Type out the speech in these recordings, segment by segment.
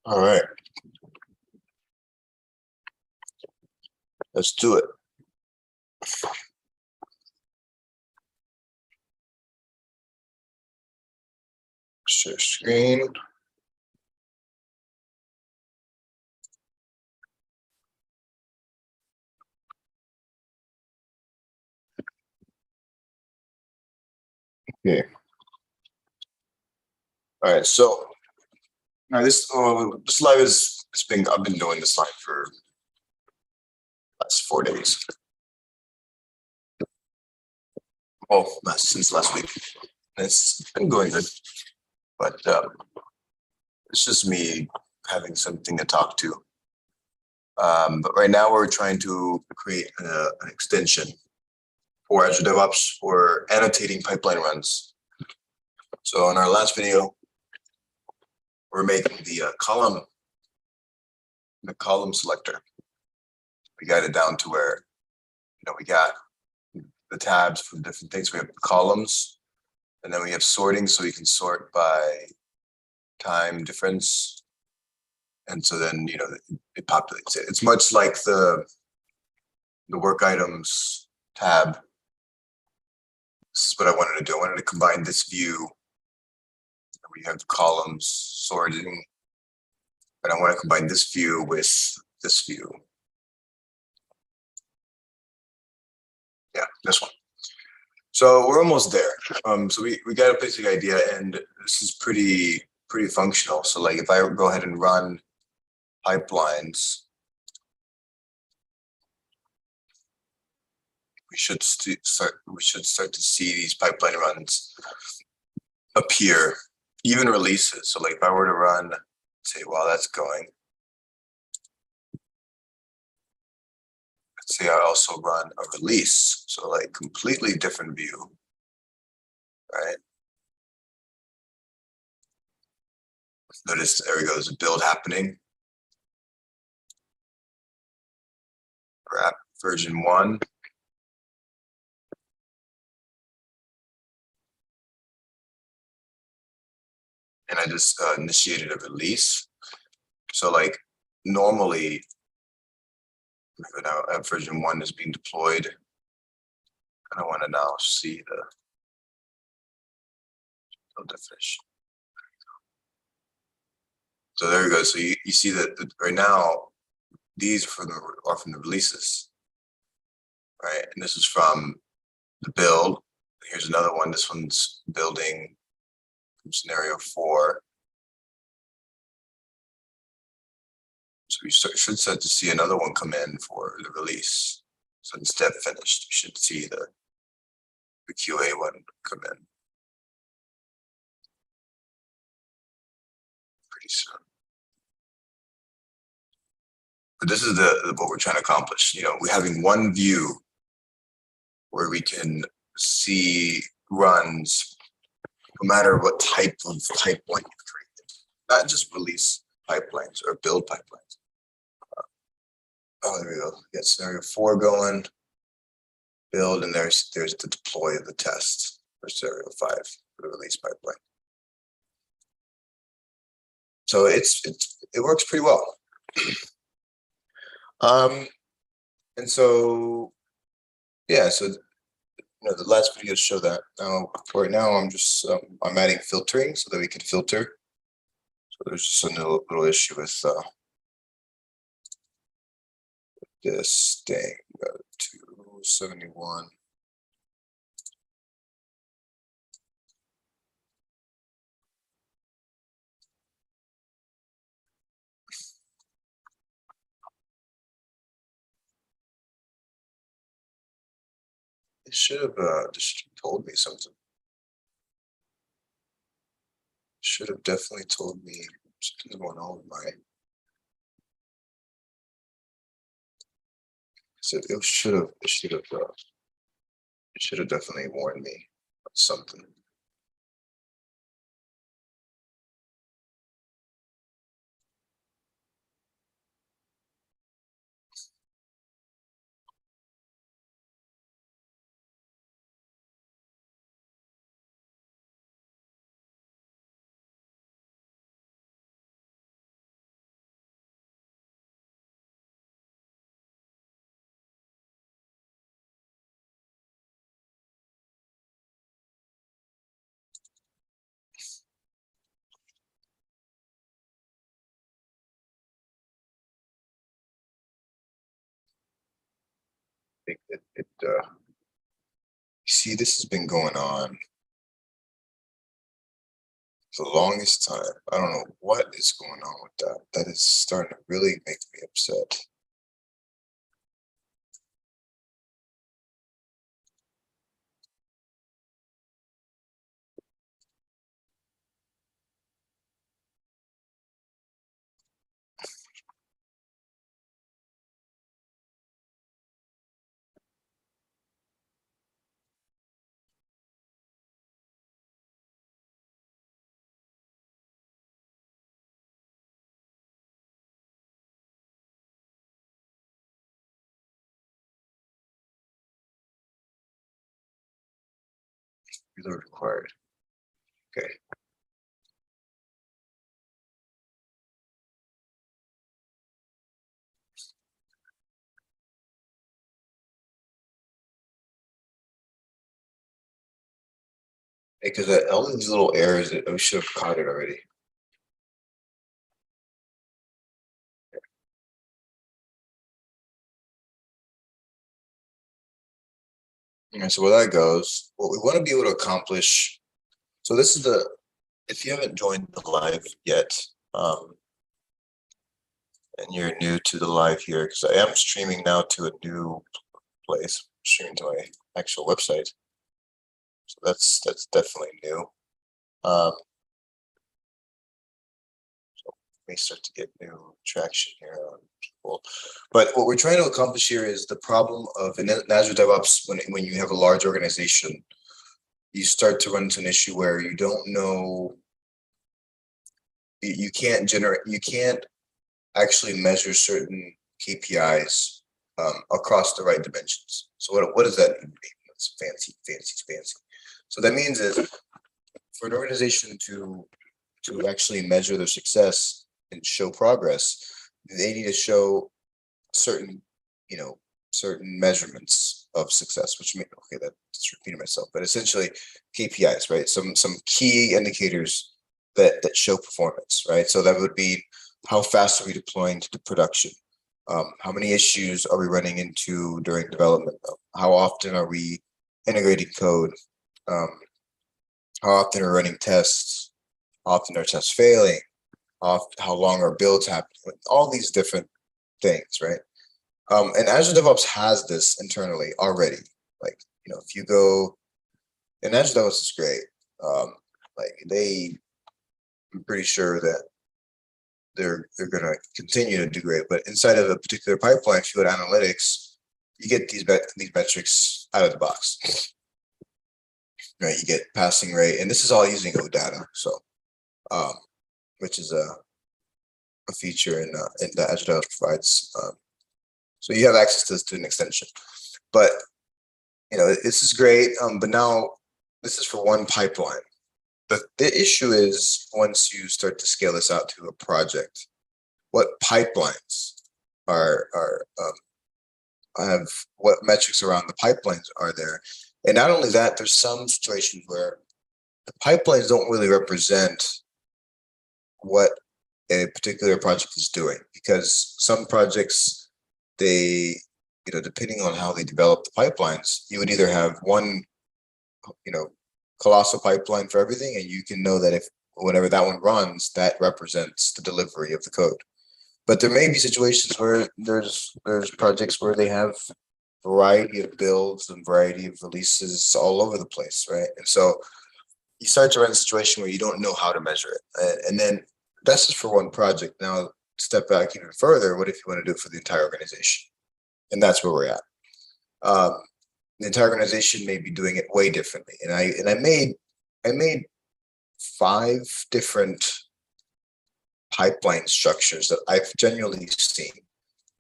All right, let's do it. Share screen. Okay. All right, so now this live is it's been I've been doing this live for last 4 days. Oh, since last week. And it's been going good, but it's just me having something to talk to. But right now we're trying to create an extension for Azure DevOps for annotating pipeline runs. So in our last video, we're making the column selector. We got it down to where we got the tabs for different things. We have columns, and then we have sorting, so you can sort by time difference. And so then it populates it. It's much like the work items tab. This is what I wanted to do. I wanted to combine this view. We have the columns sorting, but I want to combine this view with this view. Yeah, this one. So we're almost there. So we got a basic idea, and this is pretty functional. So like if I go ahead and run pipelines, we should start to see these pipeline runs appear, even releases. So like if I were to run, say while that's going, let's say I also run a release. So like completely different view, right? Notice there we go, there's a build happening. For app version 1. And I just initiated a release. So like normally, now app version 1 is being deployed. And I want to now see the definition. So there we go. So you see that right now, these are from the releases, right? And this is from the build. Here's another one. This one's building from scenario 4. So you should start to see another one come in for the release. So instead finished, you should see the QA one come in pretty soon. But this is what we're trying to accomplish. We're having one view where we can see runs no matter what type of pipeline you've created, not just release pipelines or build pipelines. Oh, there we go. Get scenario 4 going, build, and there's the deploy of the test for scenario 5 for the release pipeline. So it works pretty well. And so yeah, so the last video showed that. Now right now I'm adding filtering so that we can filter. So there's just a little issue with this thing. 271. It should have told me something. Should have definitely told me something's going on with my. So it should have definitely warned me of something. see, this has been going on for the longest time. I don't know what is going on with that. That is starting to really make me upset. Reload required. Okay. Because all these little errors, we should have caught it already. Okay, so where that goes, what we want to be able to accomplish. So this is if you haven't joined the live yet, and you're new to the live here, because I am streaming now to a new place, streaming to my actual website. So that's definitely new. So we start to get new traction here on people. But what we're trying to accomplish here is the problem of in Azure DevOps, when you have a large organization, you start to run into an issue where you don't know, you can't actually measure certain KPIs across the right dimensions. So what does that mean? It's fancy. So that means is for an organization to actually measure their success and show progress, they need to show certain measurements of success, which mean, okay, that's repeating myself, but essentially KPIs, right? Some key indicators that show performance, right? So that would be how fast are we deploying to the production? How many issues are we running into during development? How often are we integrating code? How often are we running tests? How often are tests failing? How long are builds happening? All these different things, right? And Azure DevOps has this internally already. Like, if you go, and Azure DevOps is great. I'm pretty sure that they're going to continue to do great. But inside of a particular pipeline, if you go to analytics, you get these metrics out of the box, right? You get passing rate, and this is all using OData, so which is a feature in that Azure DevOps provides. So you have access to this to an extension, but this is great. But now this is for one pipeline. The issue is once you start to scale this out to a project, what pipelines have what metrics around the pipelines are there? And not only that, there's some situations where the pipelines don't really represent what a particular project is doing, because some projects, they, depending on how they develop the pipelines, you would either have one, colossal pipeline for everything, and you can know that if whenever that one runs, that represents the delivery of the code. But there may be situations where there's projects where they have variety of builds and variety of releases all over the place, right? And so you start to run a situation where you don't know how to measure it. And then that's just for one project. Now, step back even further, what if you want to do it for the entire organization? And that's where we're at. The entire organization may be doing it way differently. And I made 5 different pipeline structures that I've genuinely seen.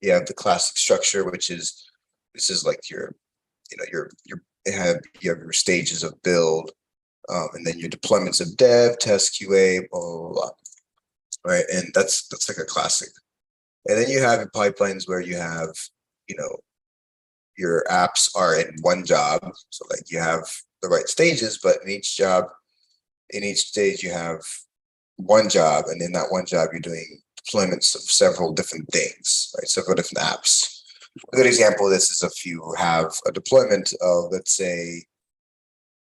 You have the classic structure, which is, this is like you have your stages of build, and then your deployments of dev, test, QA, blah, blah, blah, right? And that's like a classic. And then you have your pipelines where you have, your apps are in one job. So like you have the right stages, but in each stage you have one job, and in that one job you're doing deployments of several different things, right? Several different apps. A good example of this is if you have a deployment of, let's say,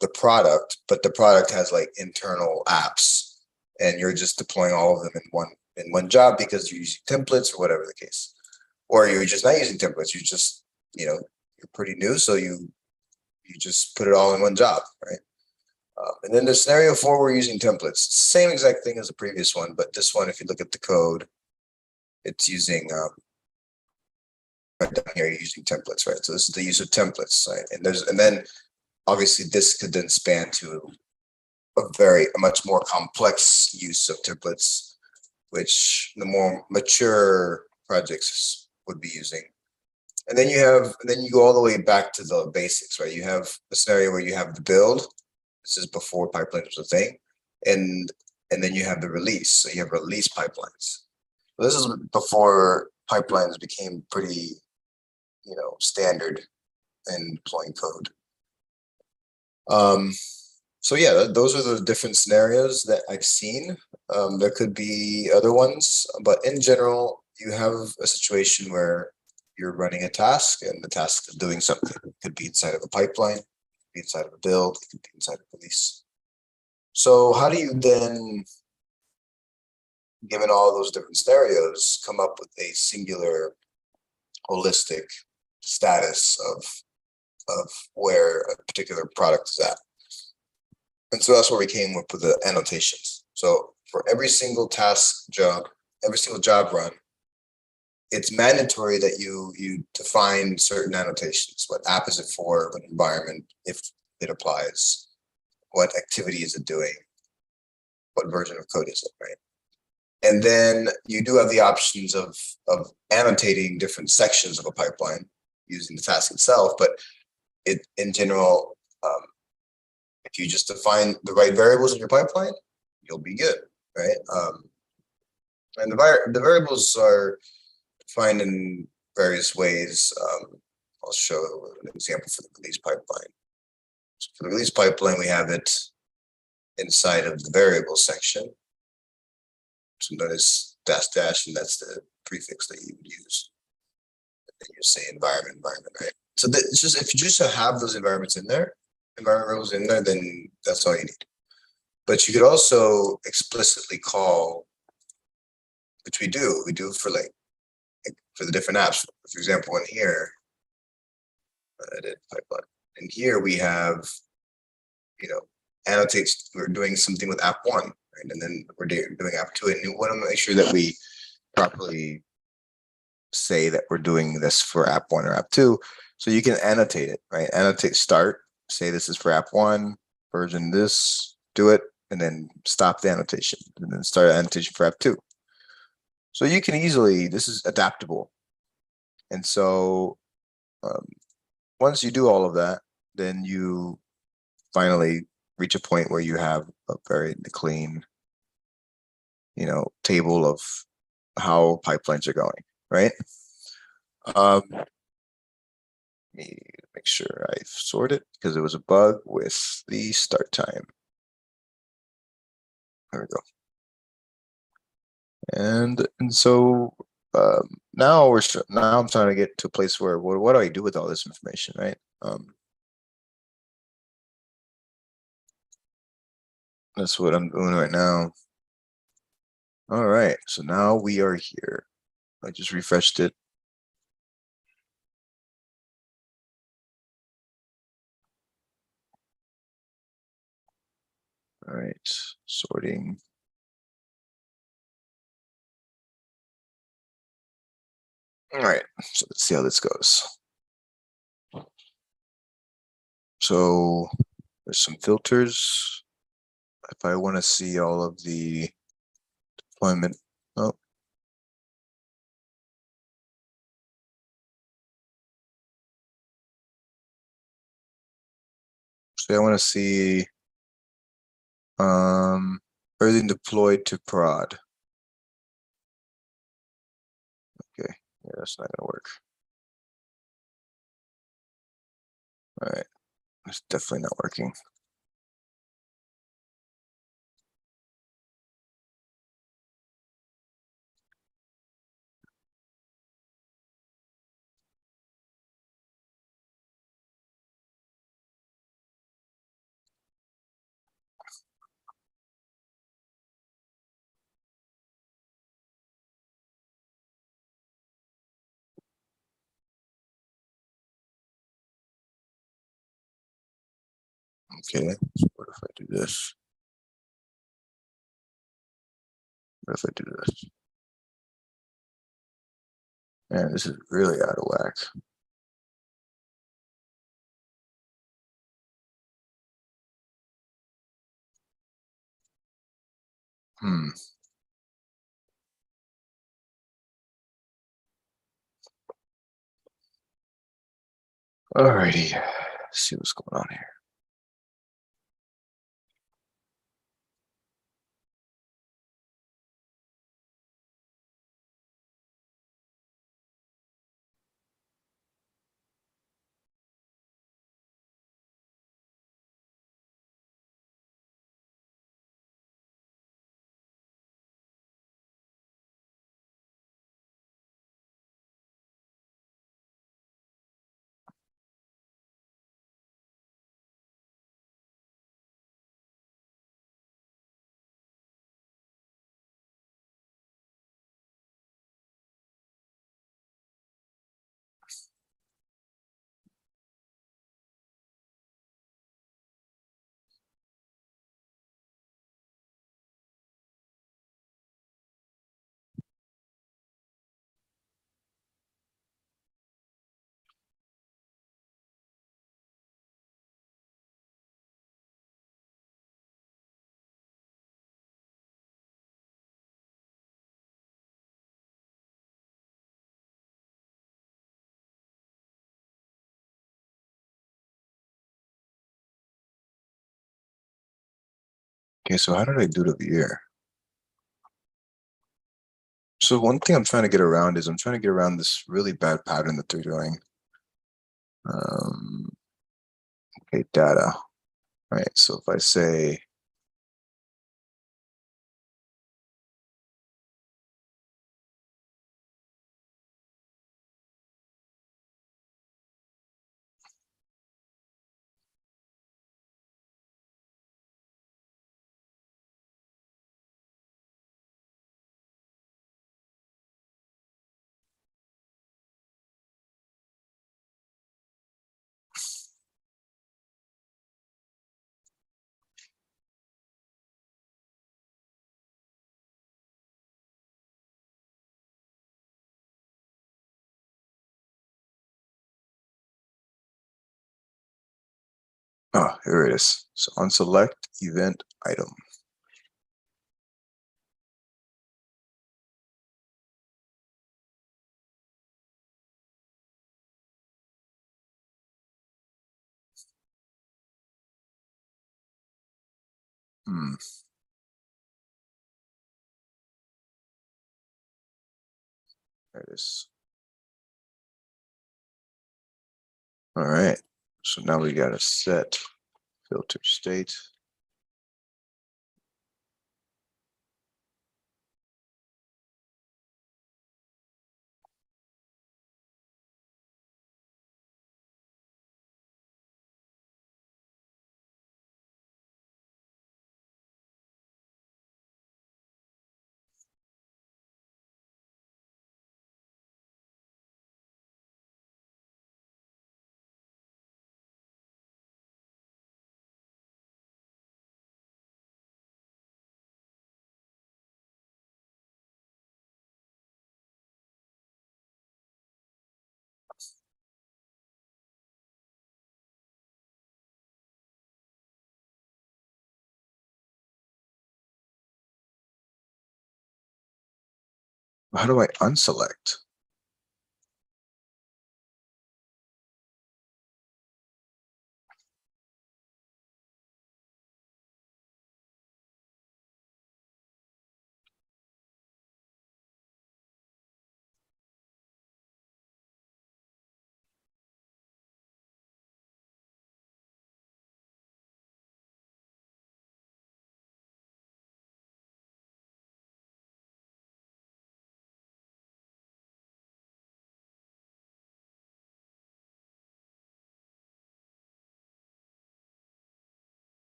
the product, but the product has like internal apps, and you're just deploying all of them in one job because you're using templates or whatever the case, or you're just not using templates. You just, you're pretty new, so you just put it all in one job, right? And then the scenario 4, we're using templates. Same exact thing as the previous one, but this one, if you look at the code, it's using right down here, you're using templates, right? So this is the use of templates, right? And then obviously this could then span to a much more complex use of templates, which the more mature projects would be using. And then you go all the way back to the basics, right? You have a scenario where you have the build. This is before pipeline was a thing. And then you have the release. So you have release pipelines. So this is before pipelines became pretty, standard in deploying code. So yeah, those are the different scenarios that I've seen. There could be other ones, but in general, you have a situation where you're running a task and the task is doing something. It could be inside of a pipeline, it could be inside of a build, it could be inside of a release. So how do you then, given all those different scenarios, come up with a singular holistic status of where a particular product is at? And so that's where we came up with the annotations. So for every single task job, every single job run, it's mandatory that you define certain annotations. What app is it for? What environment, if it applies? What activity is it doing? What version of code is it, right? And then you do have the options of annotating different sections of a pipeline using the task itself, but in general, if you just define the right variables in your pipeline, you'll be good, right? And the variables are defined in various ways. I'll show an example for the release pipeline. So for the release pipeline, we have it inside of the variable section. So notice dash, and that's the prefix that you would use. And then you say environment, right? So it's just, if you just have those environment variables in there, then that's all you need. But you could also explicitly call, which we do for for the different apps. For example, in here, edit pipeline. And here we have, annotates, we're doing something with app 1, right? And then we're doing app 2, and we want to make sure that we properly say that we're doing this for app 1 or app 2. So you can annotate it, right? Annotate start, say this is for app 1, version this, do it, and then stop the annotation, and then start annotation for app 2. So you can easily, this is adaptable. And so once you do all of that, then you finally reach a point where you have a very clean, table of how pipelines are going, right? Let me make sure I've sorted, because there was a bug with the start time. There we go. And so now I'm trying to get to a place where, what do I do with all this information, right? That's what I'm doing right now. All right, so now we are here. I just refreshed it. All right, sorting. All right, so let's see how this goes. So there's some filters. If I want to see all of the deployment, oh. So I want to see everything deployed to prod. Okay, yeah, that's not gonna work. All right, it's definitely not working. Okay, so what if I do this? What if I do this? Man, this is really out of whack. Hmm. Alrighty. Let's see what's going on here. Okay, so how did I do it over here? So one thing I'm trying to get around is I'm trying to get around this really bad pattern that they're doing. Um, okay, data. Right. So if I say oh, here it is. So on select event item. Hmm. There it is. All right. So now we got to set filter state. How do I unselect?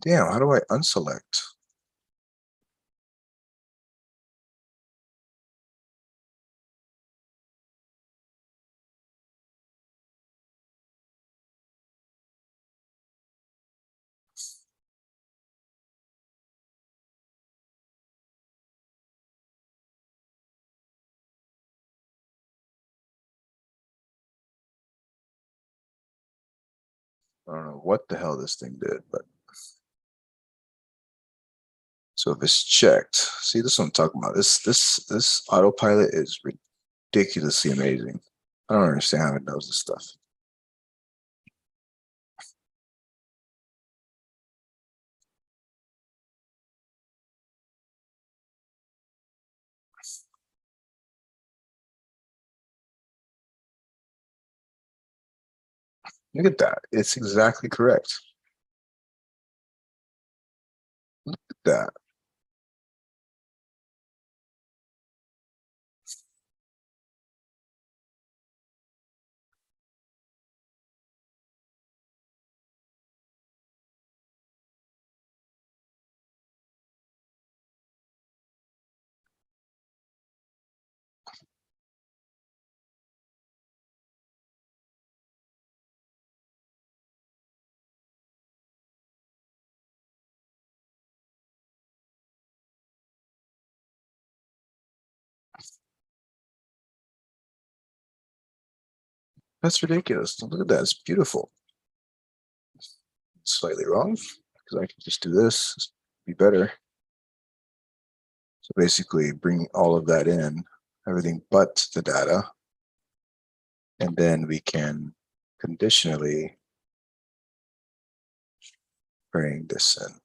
Damn, how do I unselect? I don't know what the hell this thing did, but so if it's checked, see, this is what I'm talking about. This autopilot is ridiculously amazing. I don't understand how it knows this stuff. Look at that. It's exactly correct. Look at that. That's ridiculous. Look at that. It's beautiful. It's slightly wrong because I can just do this. Be better. So basically bring all of that in, everything but the data. And then we can conditionally bring this in.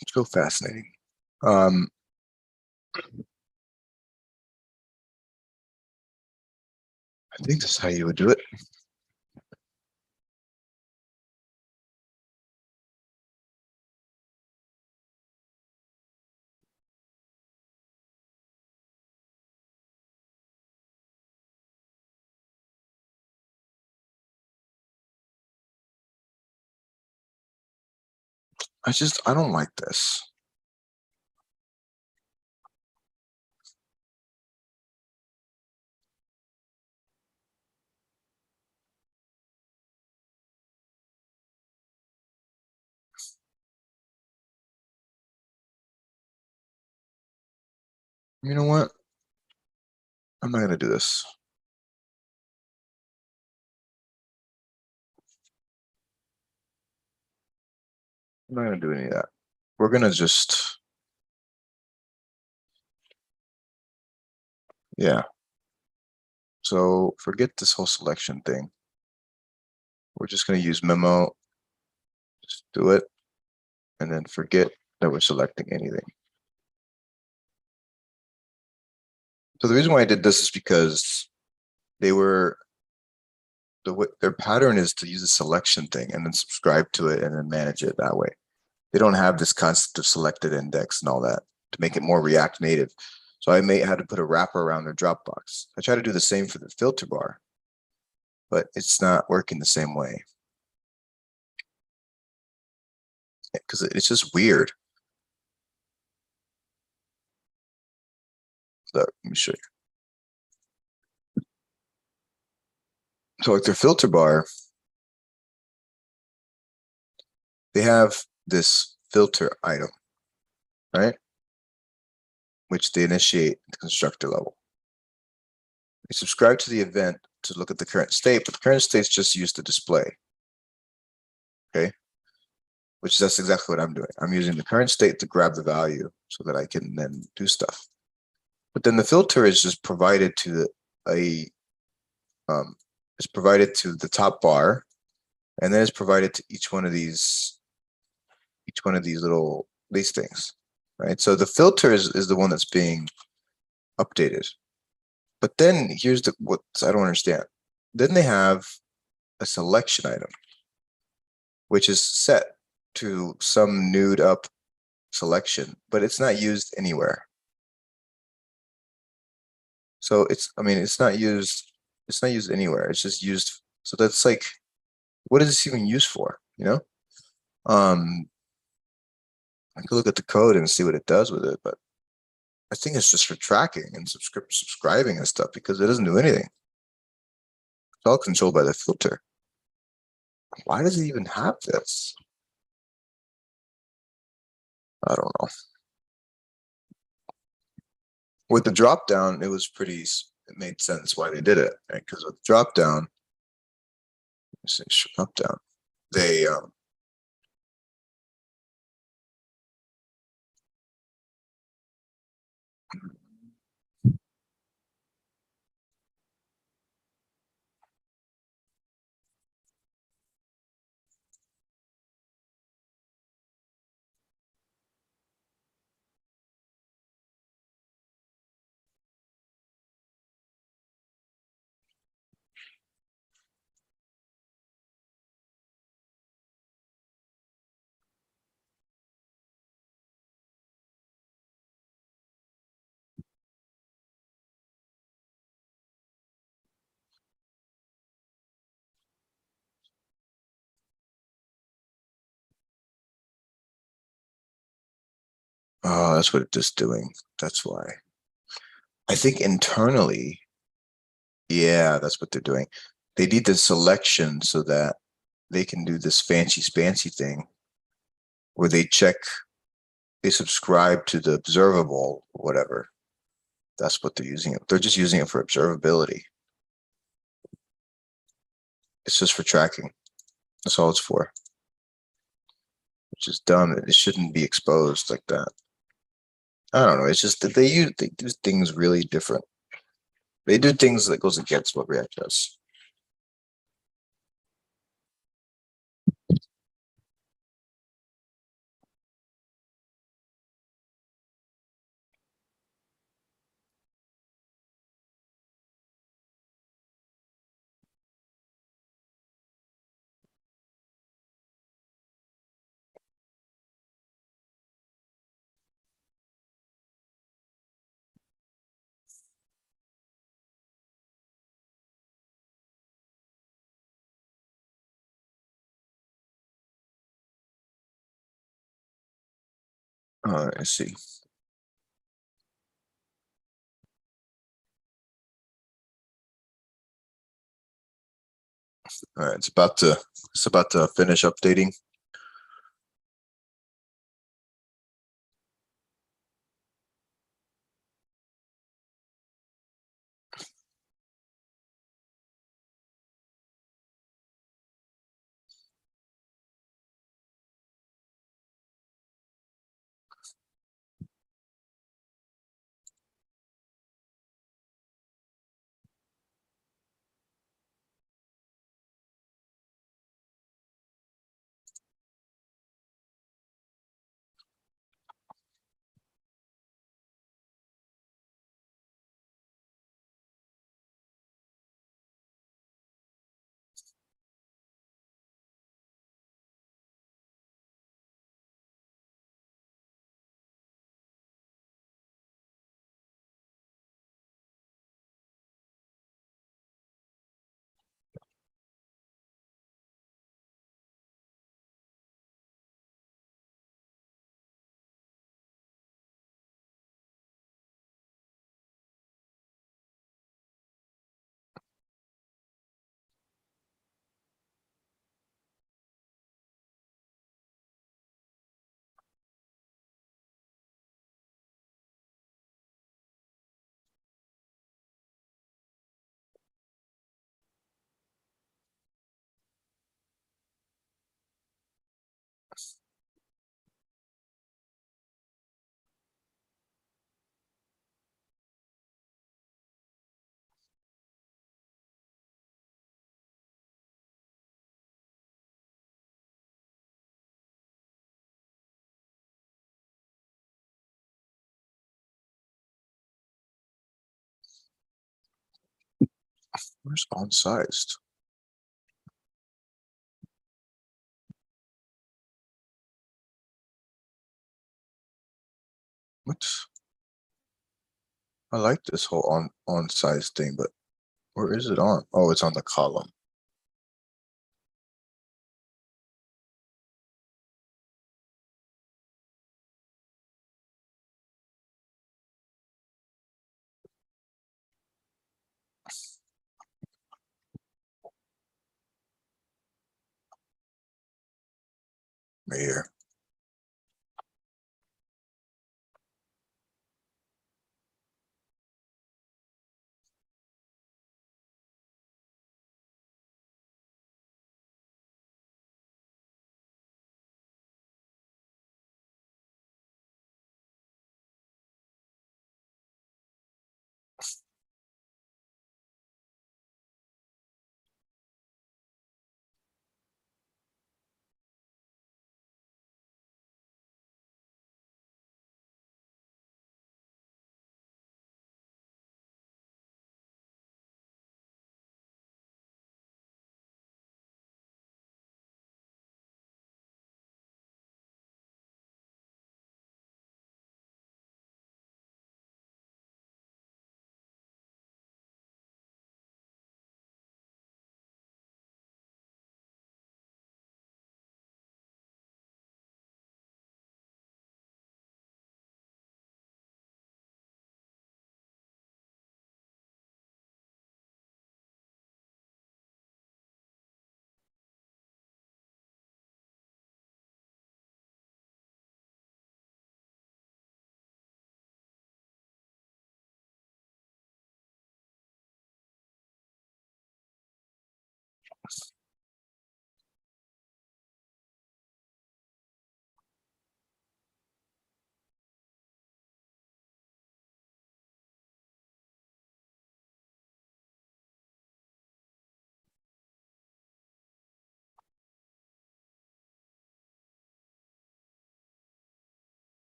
It's so fascinating. I think this is how you would do it. I don't like this. You know what? I'm not gonna do this. I'm not gonna do any of that. We're gonna just, yeah. So forget this whole selection thing. We're just gonna use memo, just do it, and then forget that we're selecting anything. So the reason why I did this is because their pattern is to use a selection thing and then subscribe to it and then manage it that way. They don't have this concept of selected index and all that to make it more React native. So I may have to put a wrapper around their Dropbox. I try to do the same for the filter bar, but it's not working the same way because it's just weird. Look, let me show you. So like their filter bar, they have this filter item, right? Which they initiate at the constructor level. They subscribe to the event to look at the current state, but the current state is just used to display. Okay. Which that's exactly what I'm doing. I'm using the current state to grab the value so that I can then do stuff. But then the filter is just provided to it's provided to the top bar, and then it's provided to each one of these these things, right? So the filter is the one that's being updated. But then here's what I don't understand. Then they have a selection item, which is set to some nude up selection, but it's not used anywhere. So I mean, it's not used anywhere. It's just used. So that's like, what is this even used for? You know? I could look at the code and see what it does with it, but I think it's just for tracking and subscribing and stuff because it doesn't do anything. It's all controlled by the filter. Why does it even have this? I don't know. With the drop down, it made sense why they did it, right? Because with drop down, drop down, they oh, that's what it's doing. That's why. I think internally, yeah, that's what they're doing. They need the selection so that they can do this fancy thing where they subscribe to the observable, whatever. That's what they're using it. They're just using it for observability. It's just for tracking. That's all it's for. Which is dumb. It shouldn't be exposed like that. I don't know. It's just that they do things really different. They do things that goes against what React does. I see. All right, it's about to finish updating. Where's on-sized? What? I like this whole on-size thing, but where is it on? Oh, it's on the column. Right here.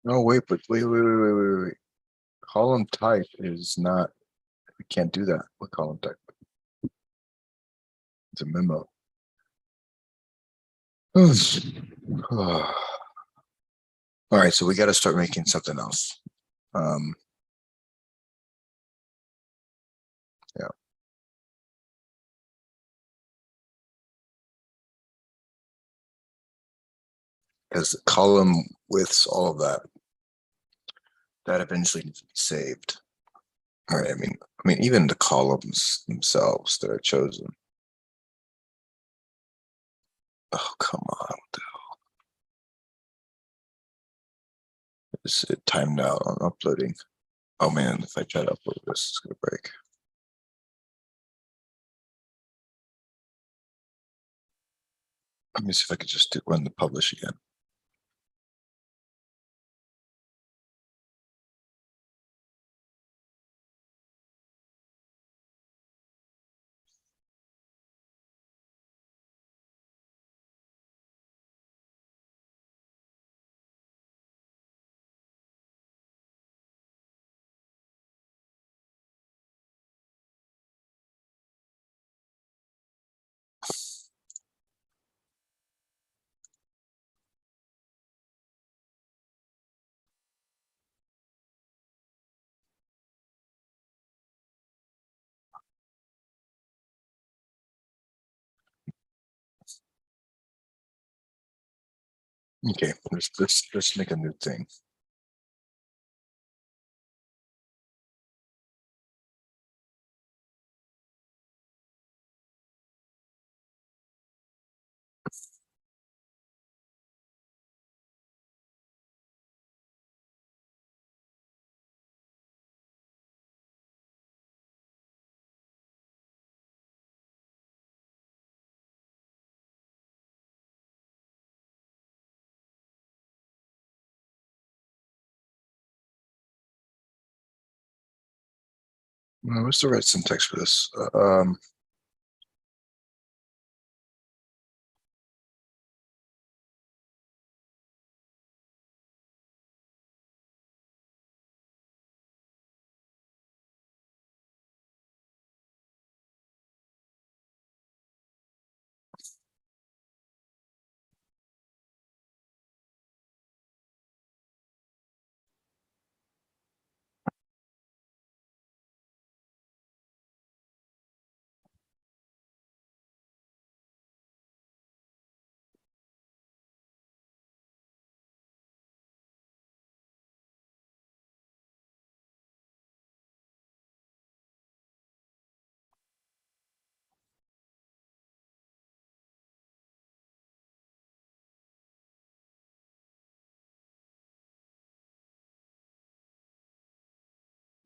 No, wait, but wait. Column type is not, we can't do that with column type. It's a memo. All right, so we got to start making something else. Yeah. Because the column widths, all of that, that eventually needs to be saved. All right, I mean, even the columns themselves that are chosen. Oh, come on. Is it timed out on uploading? Oh man, if I try to upload this, it's gonna break. Let me see if I could just run the publish again. Okay, let's make a new thing. What's the right syntax for this?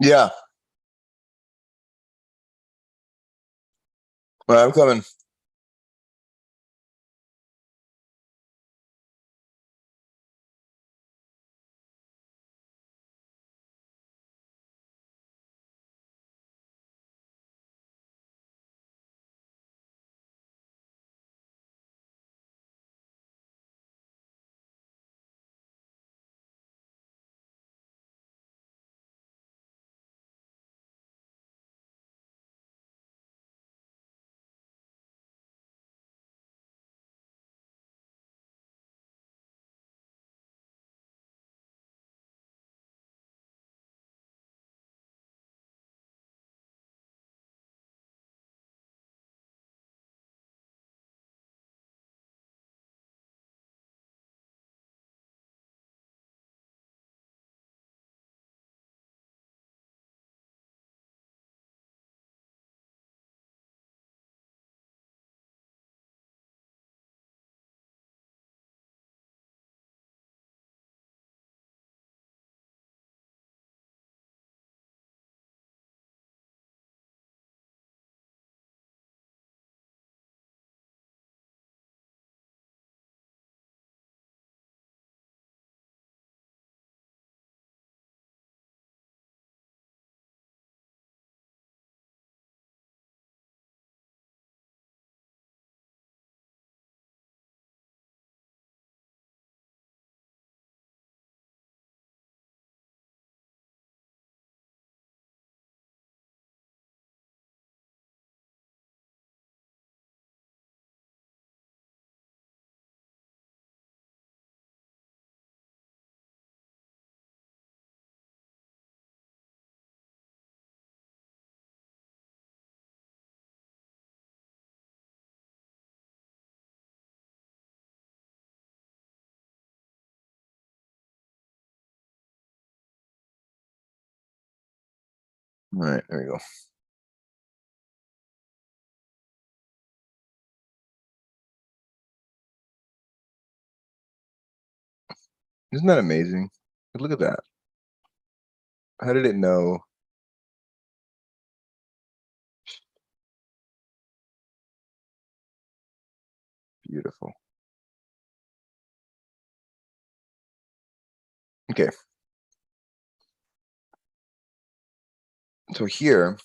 Yeah, well, I'm coming. All right, there we go. Isn't that amazing? Look at that. How did it know? Beautiful. Okay. So here,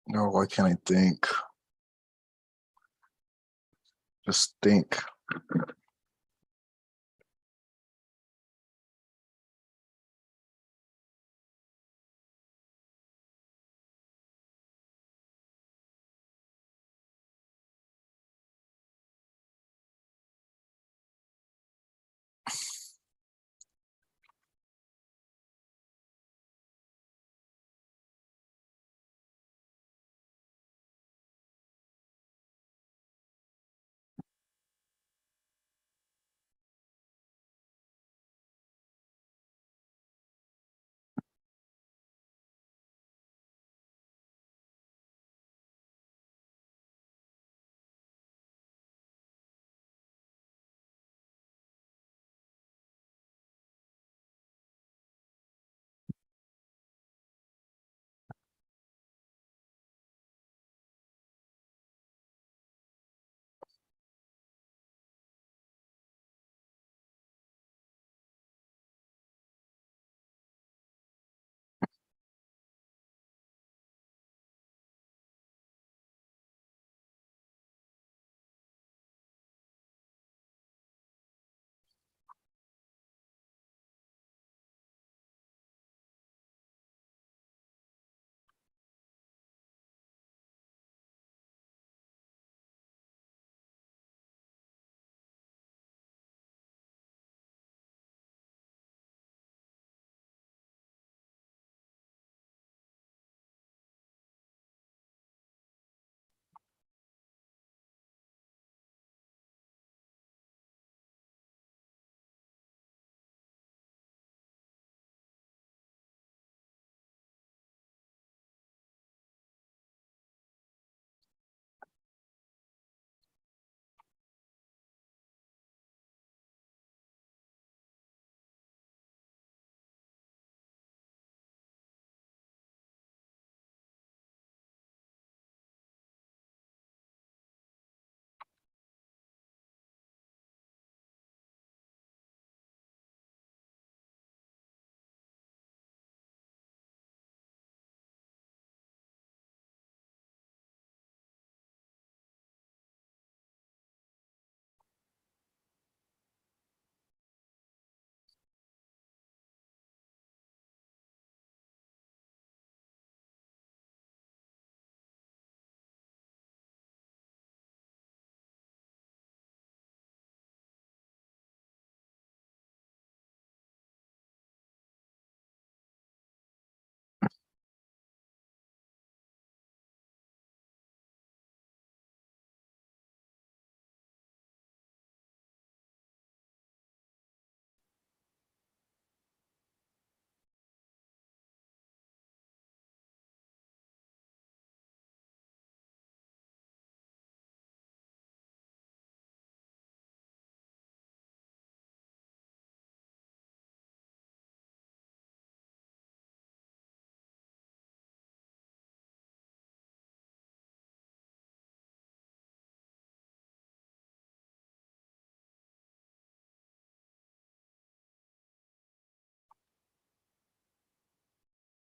No, why can't I think? Just think.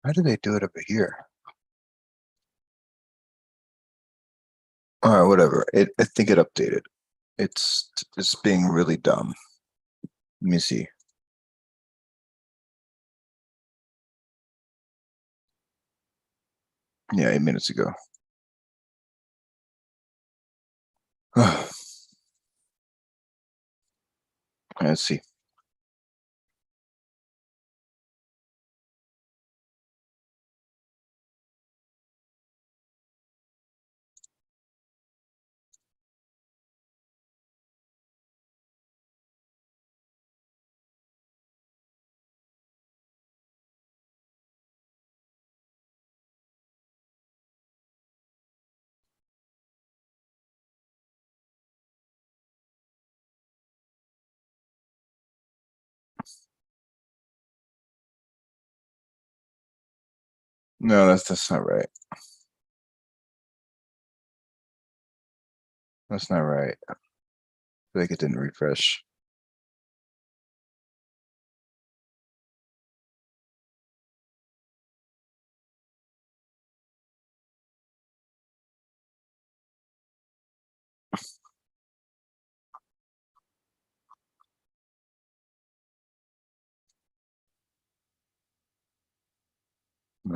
Why do they do it over here? All right, whatever. I think it updated. It's being really dumb. Let me see. Yeah, 8 minutes ago. Let's see. No, that's not right. That's not right. I feel like it didn't refresh.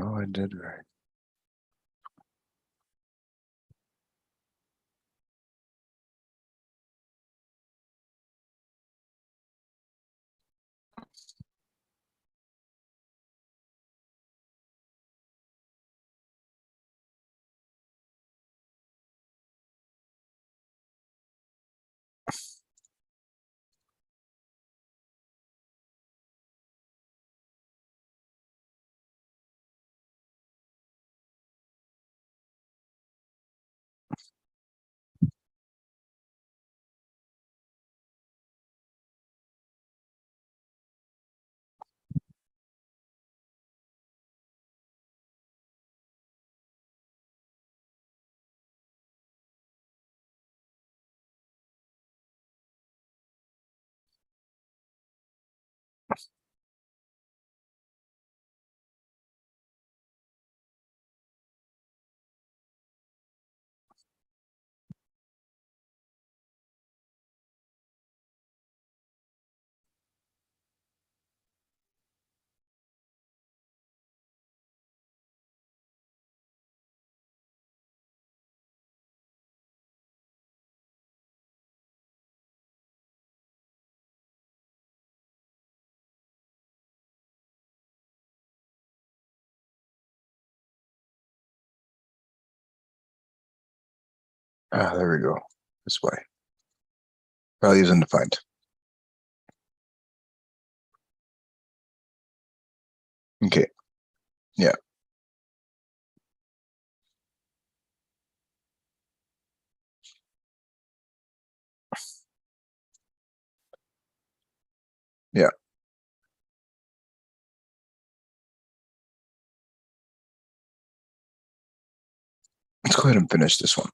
Oh, I did right. Ah, there we go. This way. Values undefined. Okay. Yeah. Yeah. Let's go ahead and finish this one.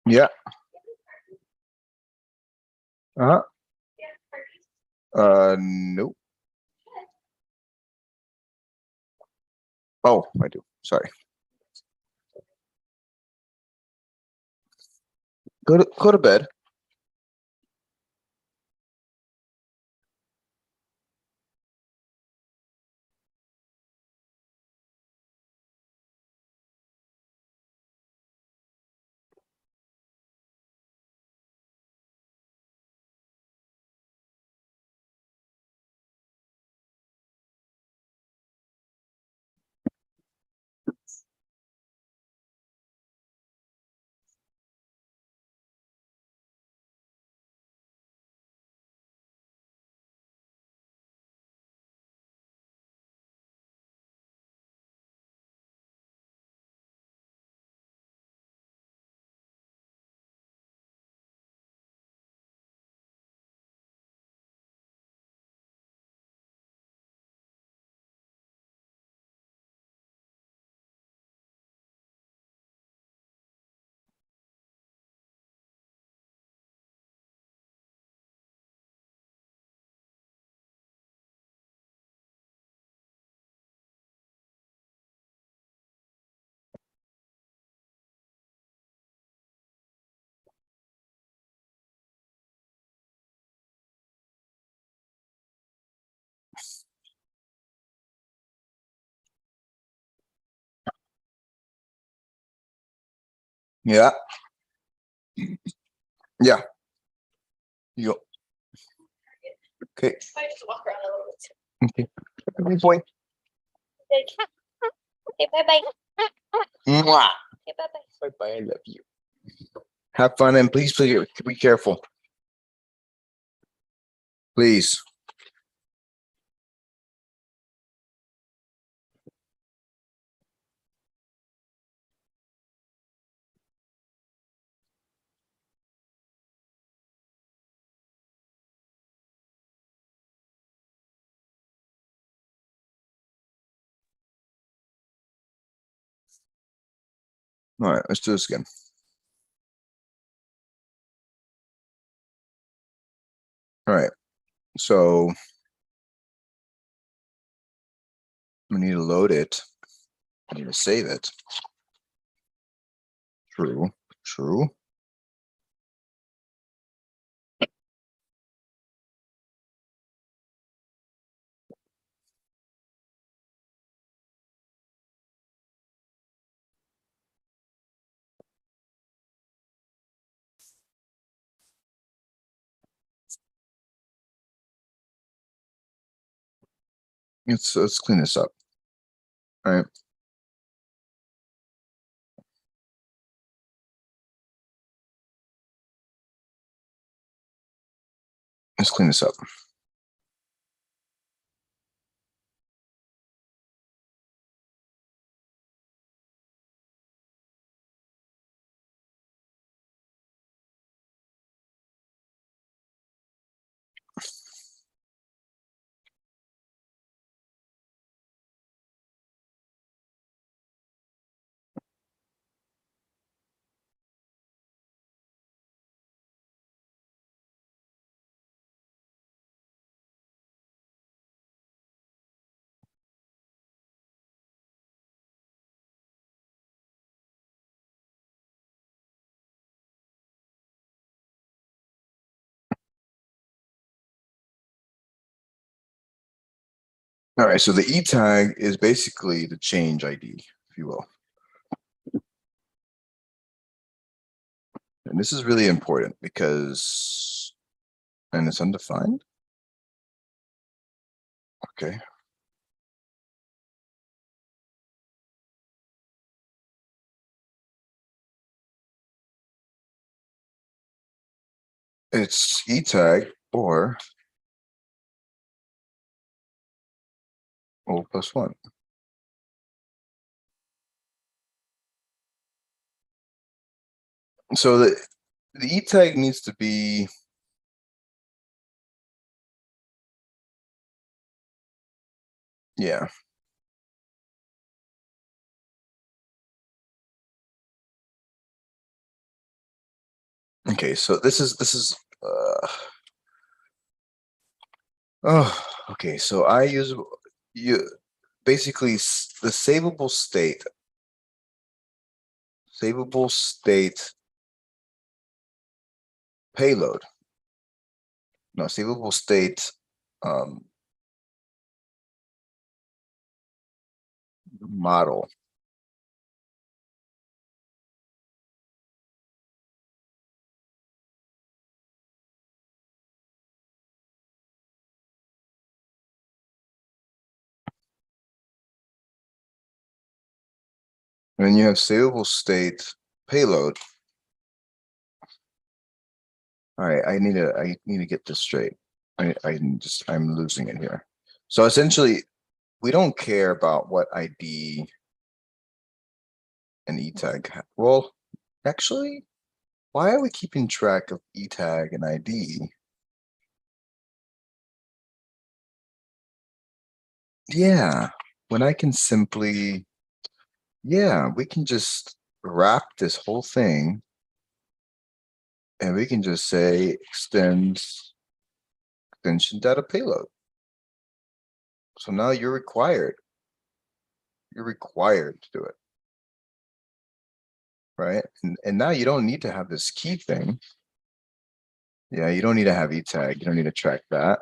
Yeah. Uh-huh. Nope. Oh, I do. Sorry. Go to bed. Yeah. Yeah. You go. Okay. I just walk around a little bit. Okay. Good boy. Okay, bye-bye. Mwah. Okay, bye-bye. Bye-bye. I love you. Have fun and please be careful. Please. All right, let's do this again. All right, so we need to load it. I need to save it. True, true. Let's clean this up. All right. Let's clean this up. All right, so the E tag is basically the change ID, if you will. And this is really important because, and it's undefined. Okay. It's E tag or O plus 1. So the E tag needs to be yeah. Okay, so this is oh, okay, so I use you basically the savable state payload. No, savable state model. And then you have savable state payload. All right, I need to get this straight. I'm losing it here. So essentially, we don't care about what ID and E tag. Well, actually, why are we keeping track of E tag and ID? Yeah, when I can simply, yeah, we can just wrap this whole thing and we can just say extension data payload. So now you're required to do it. Right? And now you don't need to have this key thing. Yeah, you don't need to have E tag. You don't need to track that.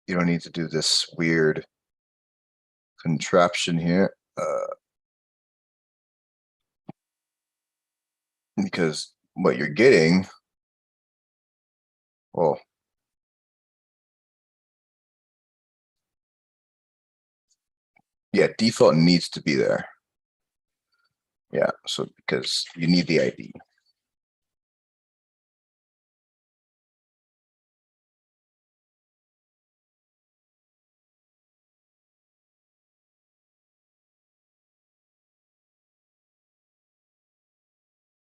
You don't need to do this weird contraption here. Because what you're getting, well, yeah, default needs to be there. Yeah, so because you need the ID.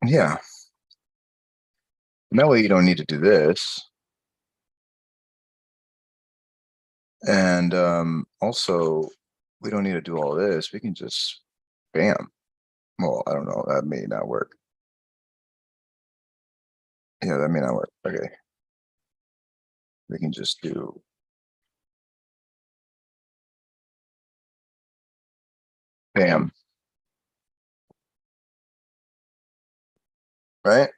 Yeah. And that way you don't need to do this. And also, we don't need to do all this. We can just bam. Well, I don't know. That may not work. Yeah, that may not work. Okay. We can just do bam. Right?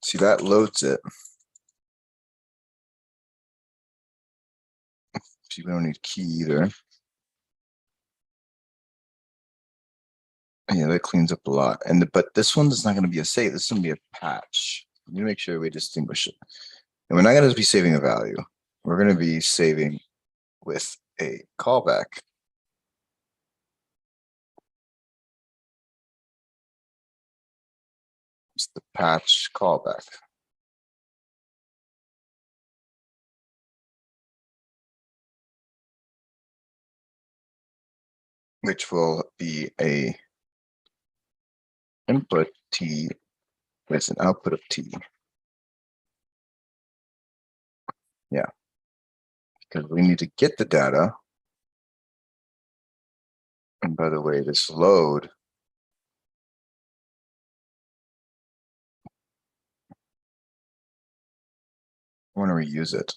See, that loads it. See, we don't need key either. Yeah, that cleans up a lot. But this one is not going to be a save. This is going to be a patch. We need to make sure we distinguish it. And we're not going to be saving a value. We're going to be saving with a callback. It's the patch callback. Which will be a input T with an output of T. Yeah, because we need to get the data. And by the way, this load, I want to reuse it.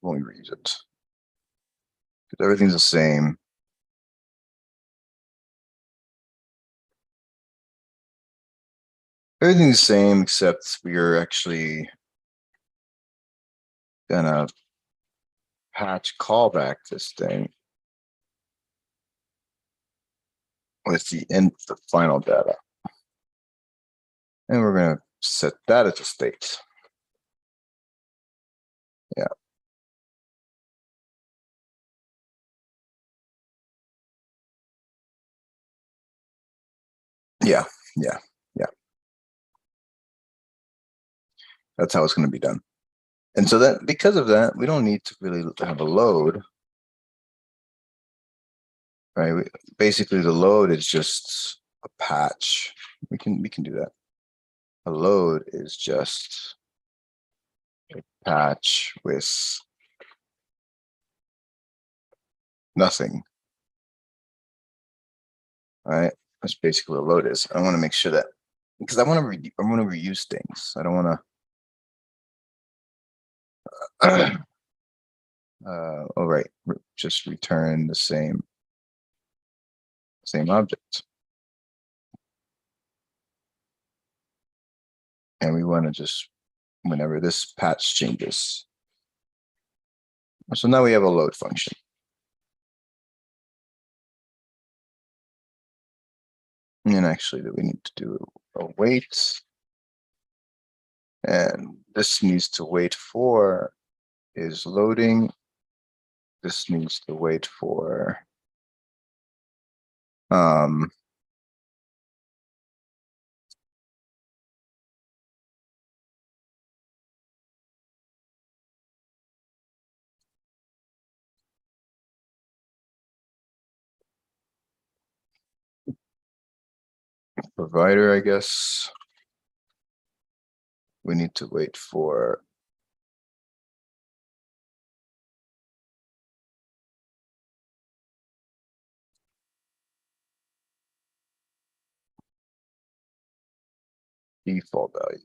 When we reuse it, because everything's the same. Everything's the same except we are actually gonna patch callback this thing with the final data. And we're gonna set that as a state. Yeah. Yeah, yeah, yeah. That's how it's gonna be done. And so that because of that, we don't need to really have a load. Right? Basically the load is just a patch. We can do that. A load is just a patch with nothing. All right, that's basically what a load is. I want to make sure that because I want to reuse things. I don't want to. All right, just return the same object, and we want to just whenever this patch changes. So now we have a load function. And actually, we need to do a wait. And this needs to wait for is loading. This needs to wait for provider, I guess. We need to wait for default value.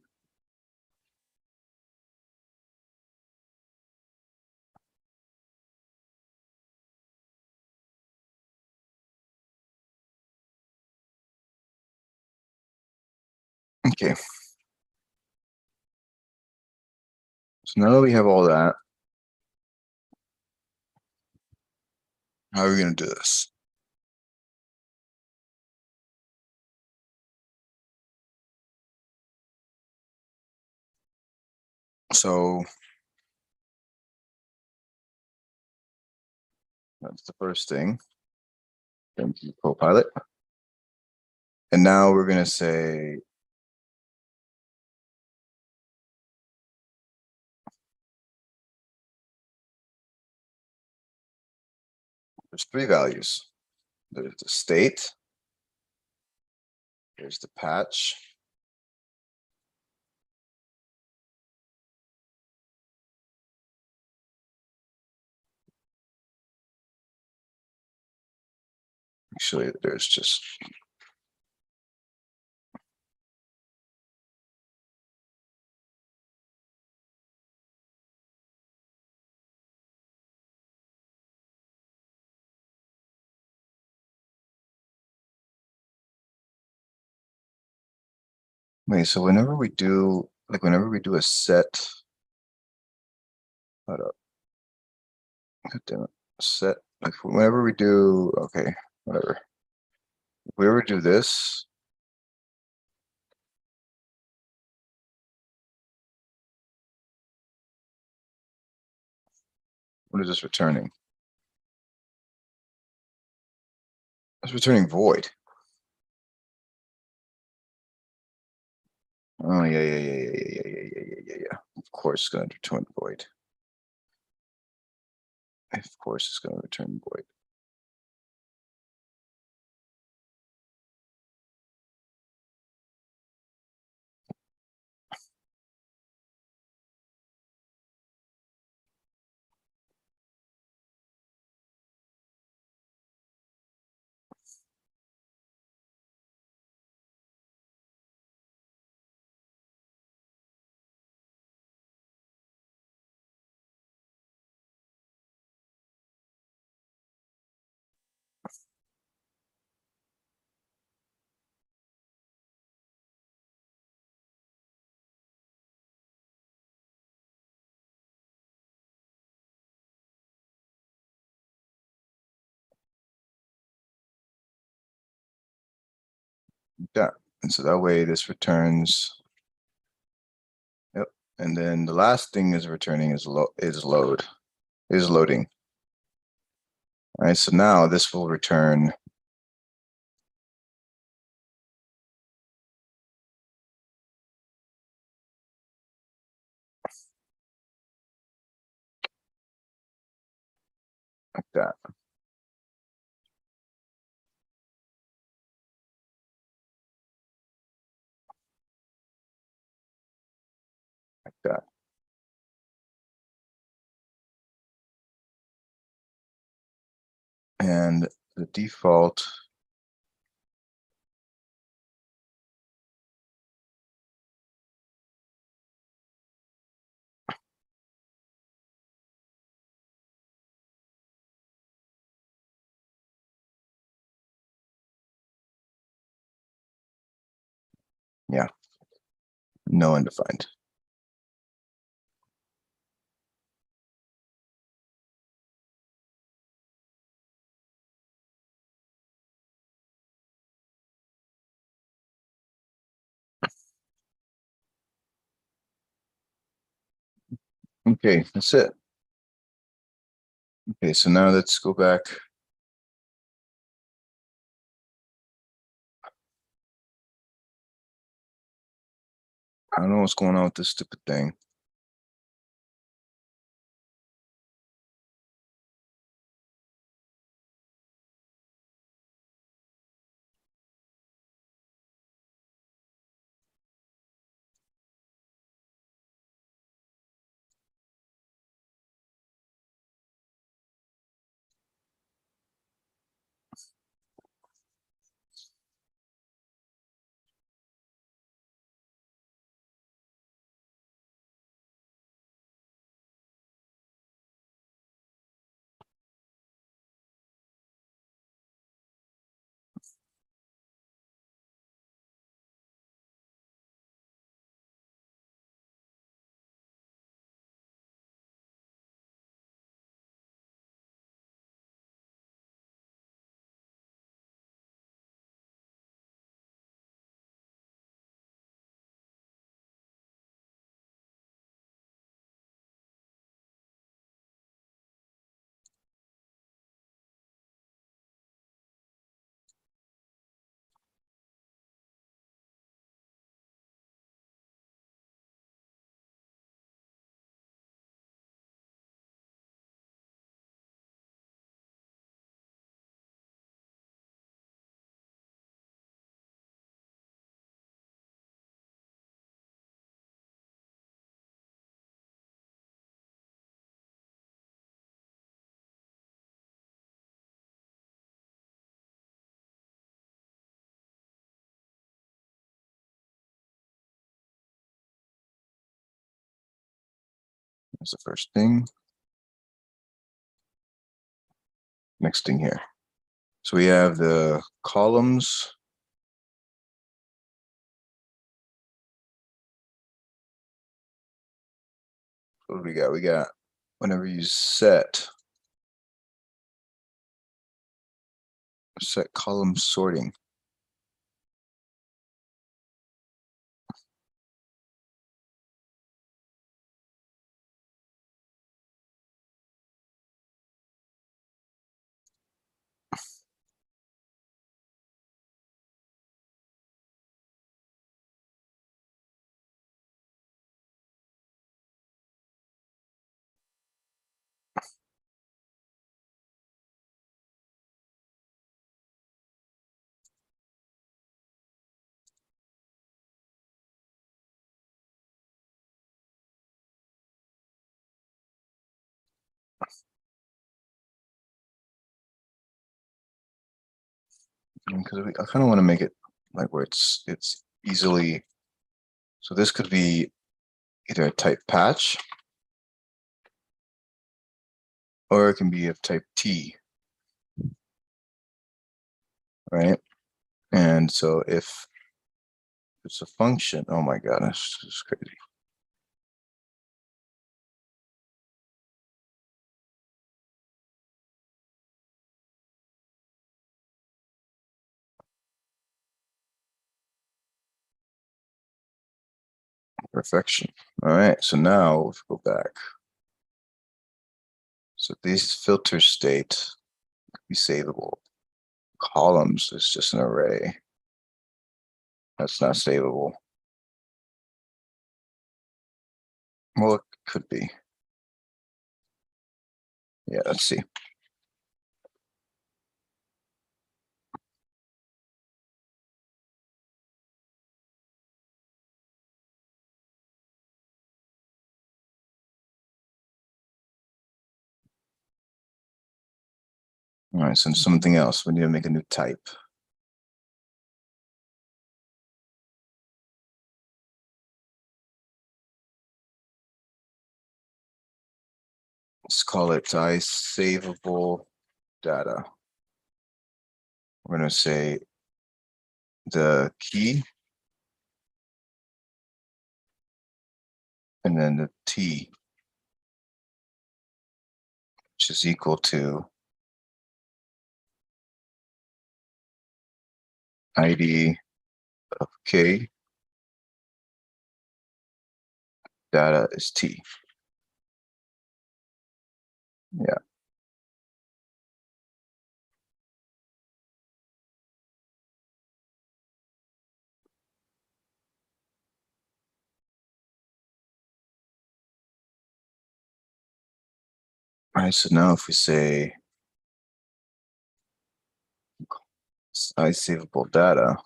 Okay. So now that we have all that, how are we going to do this? So that's the first thing. Thank you, Copilot. And now we're going to say there's three values. There's the state, there's the patch, actually there's just wait, so whenever we do a set, hold up, God damn it, set, like whenever we do, okay, whatever. If we ever do this, what is this returning? It's returning void. Oh yeah. Of course, it's going to return void. Of course, it's going to return void. Yeah, and so that way this returns. Yep, and then the last thing is returning is loading. All right, so now this will return like that. Like that. And the default yeah, no undefined. Okay, that's it. Okay, so now let's go back. I don't know what's going on with this stupid thing. That's the first thing. Next thing here. So we have the columns. What do we got? We got whenever you set column sorting. Because I kind of want to make it like where it's easily. So this could be either a type patch, or it can be of type T, right? And so if it's a function, oh my god, this is crazy. Perfection. All right, so now let's go back. So these filter state be savable. Columns is just an array. That's not savable. Well, it could be. Yeah, let's see. All right, so something else. We need to make a new type. Let's call it savable data. We're going to say the key and then the T, which is equal to ID of K, data is T. Yeah. All right, so now if we say size savable data,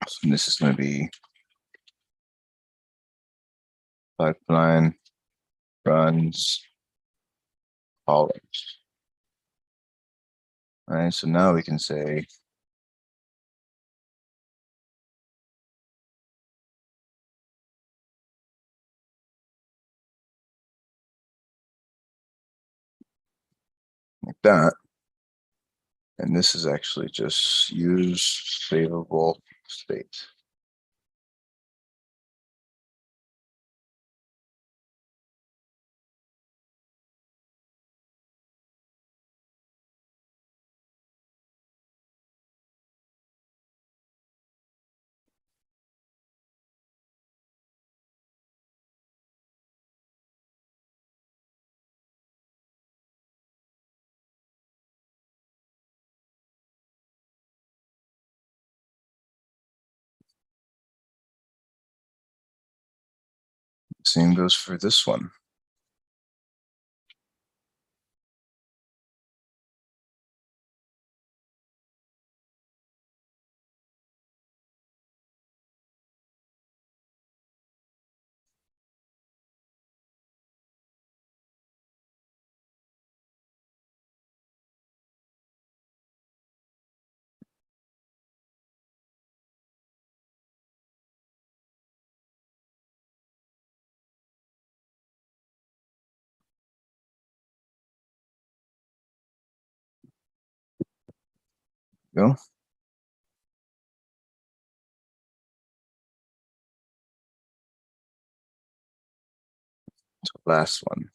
so this is going to be pipeline runs columns. All right, so now we can say like that. And this is actually just use savable state. Same goes for this one. Go. So last one.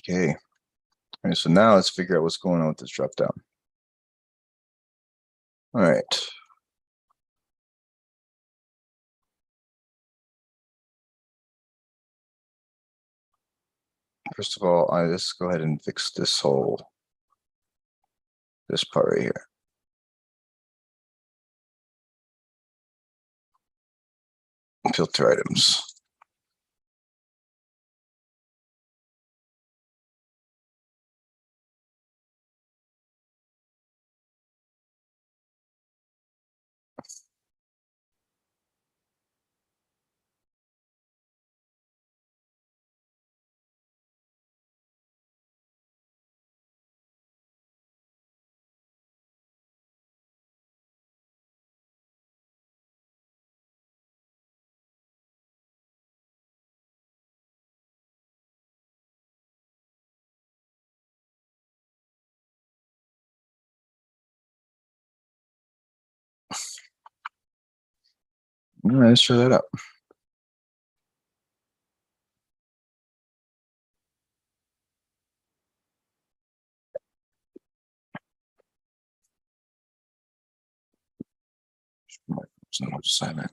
Okay. All right, so now let's figure out what's going on with this drop down. All right. First of all, I just go ahead and fix this part right here. Filter items. All right, let's try that out. It's not silent.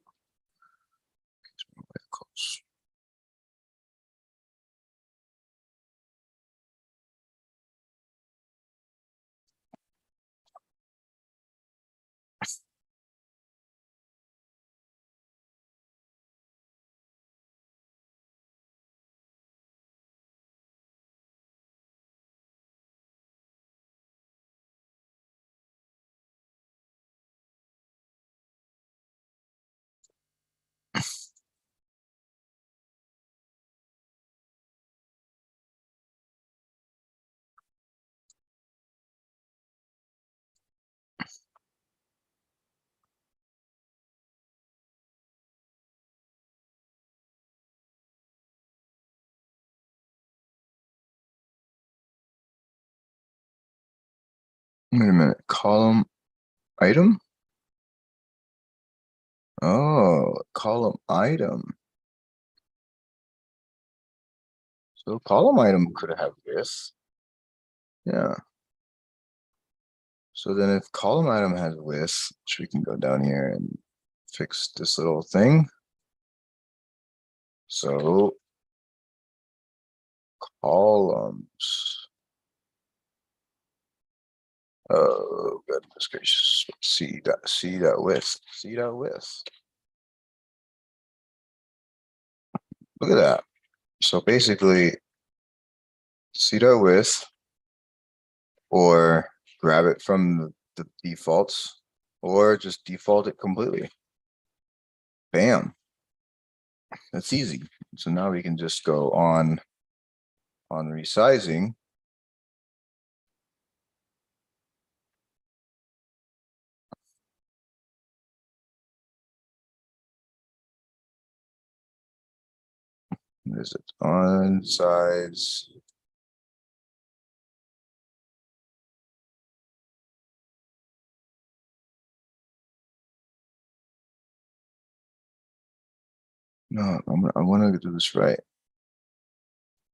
Wait a minute, column item? Oh, column item. So column item could have this. Yeah. So then if column item has width, which we can go down here and fix this little thing. So columns. Oh, goodness gracious. C dot width. C dot width. Look at that. So basically, C dot width, or grab it from the defaults, or just default it completely. Bam. That's easy. So now we can just go on resizing. What is it? On size. No, I want to do this right.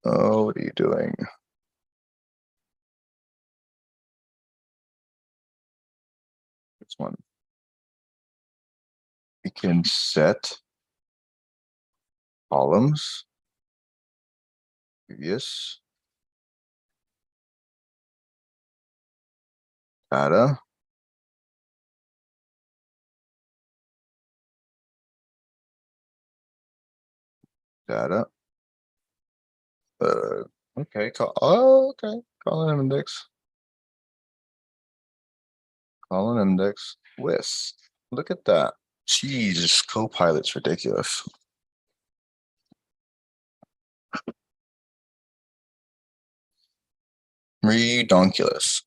Oh, what are you doing? This one. We can set columns. Previous. Data. Data. Okay. Okay. Column index. Column index with. Look at that. Jesus, Copilot's ridiculous. Redonkulous.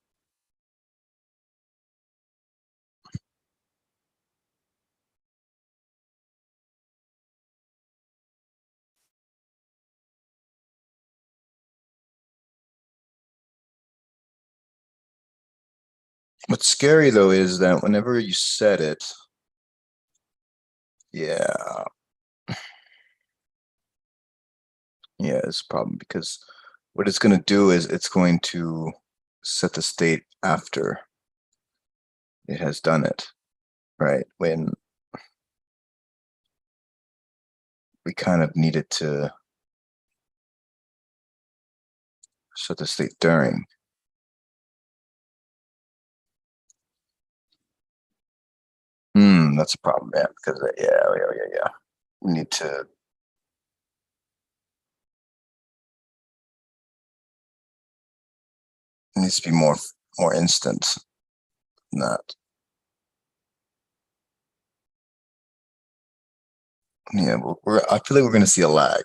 What's scary though is that whenever you set it, yeah. Yeah, it's a problem because what it's going to do is it's going to set the state after it has done it, right? When we kind of needed to set the state during. That's a problem, man, because yeah. We need to. It needs to be more instant than that. Yeah, I feel like we're going to see a lag.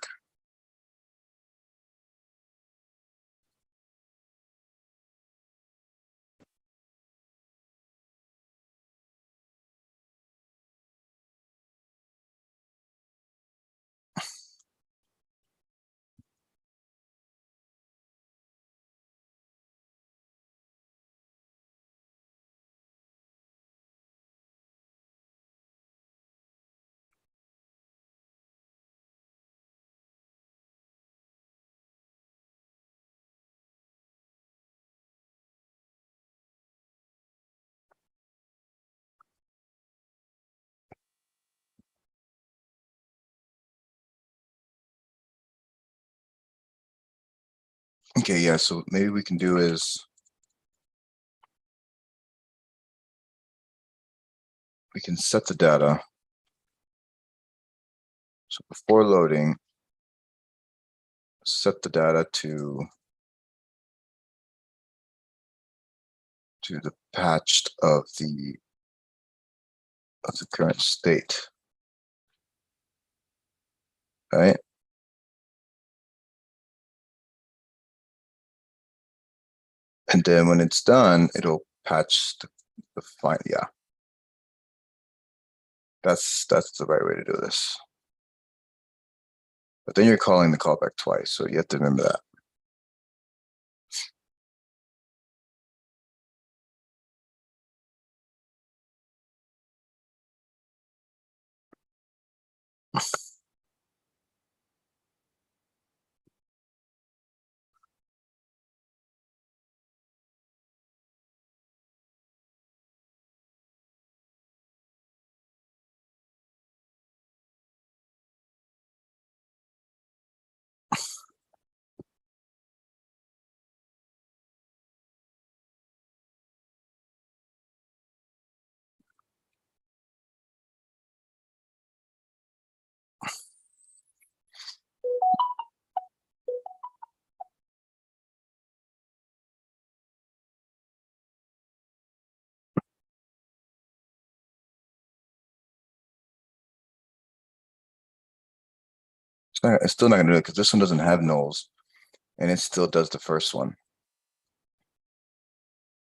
Okay, yeah, so maybe we can do is we can set the data. So before loading, set the data to the patched of the current state. Right? And then when it's done, it'll patch the fine. Yeah. That's the right way to do this. But then you're calling the callback twice, so you have to remember that. It's still not gonna do it because this one doesn't have nulls, and it still does the first one.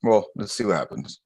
Well, let's see what happens.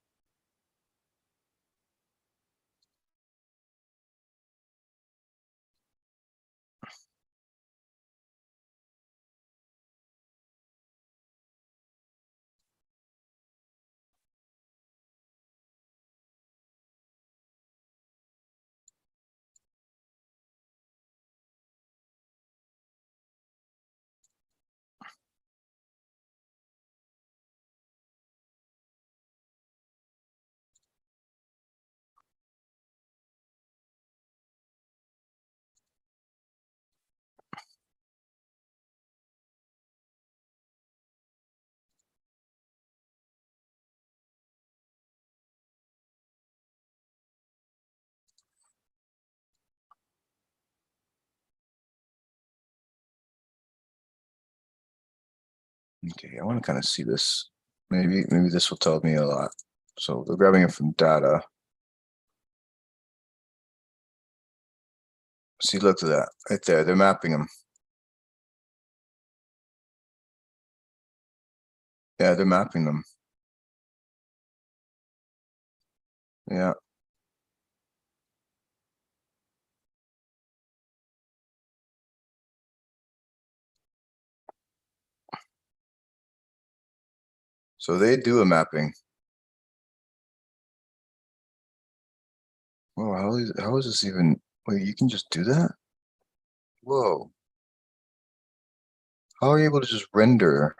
Okay, I want to kind of see this. Maybe this will tell me a lot. So they're grabbing it from data. See, look at that right there. They're mapping them. Yeah, they're mapping them. Yeah. So they do a mapping. Oh, how is this even? Wait, you can just do that? Whoa. How are you able to just render?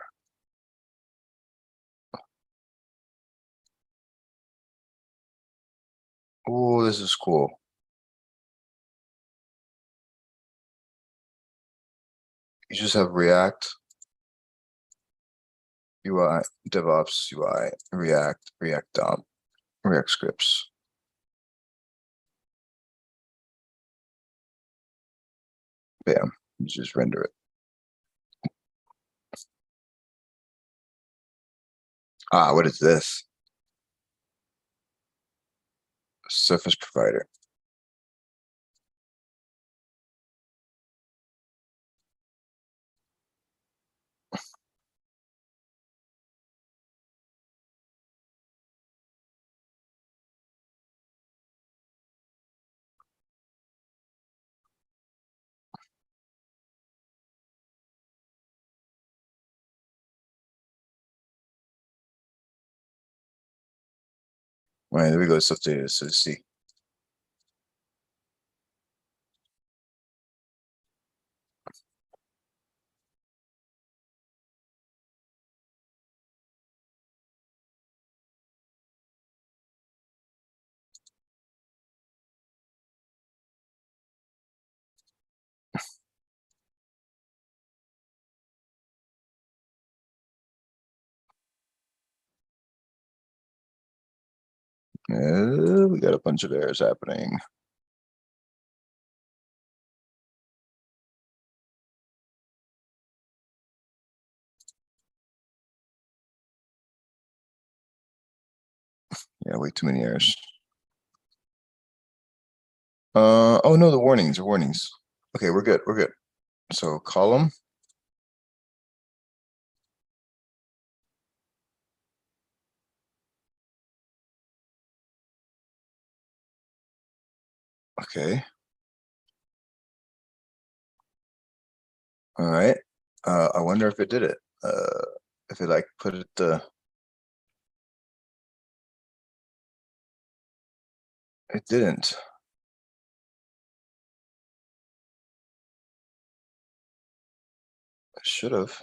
Oh, this is cool. You just have React, UI, DevOps, UI, React DOM, React scripts. Bam, you just render it. Ah, what is this? Surface provider. All right, there we go. It's updated. So let's see. We got a bunch of errors happening. Yeah, way too many errors. Oh no, the warnings. Okay, we're good. So column. Okay. All right. I wonder if it did it. If it like put it it didn't. It should have.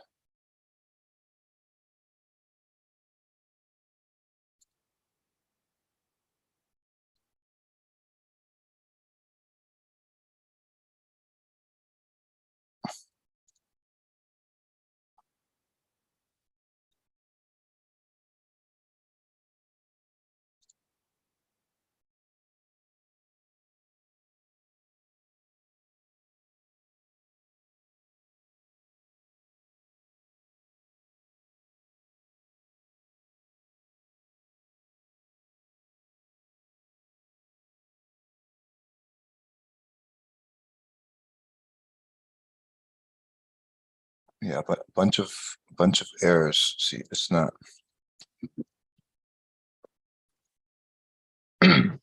Yeah, but a bunch of errors. See, it's not. We're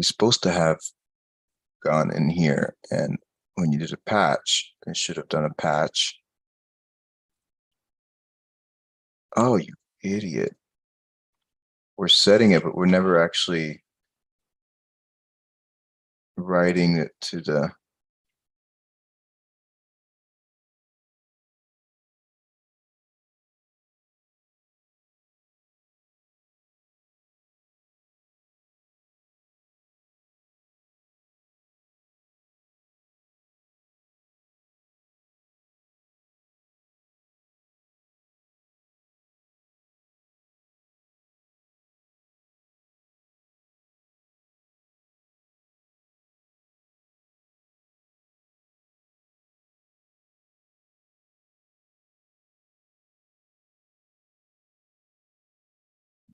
supposed to have gone in here, and when you did a patch, it should have done a patch. Oh, you idiot. We're setting it, but we're never actually writing it to the.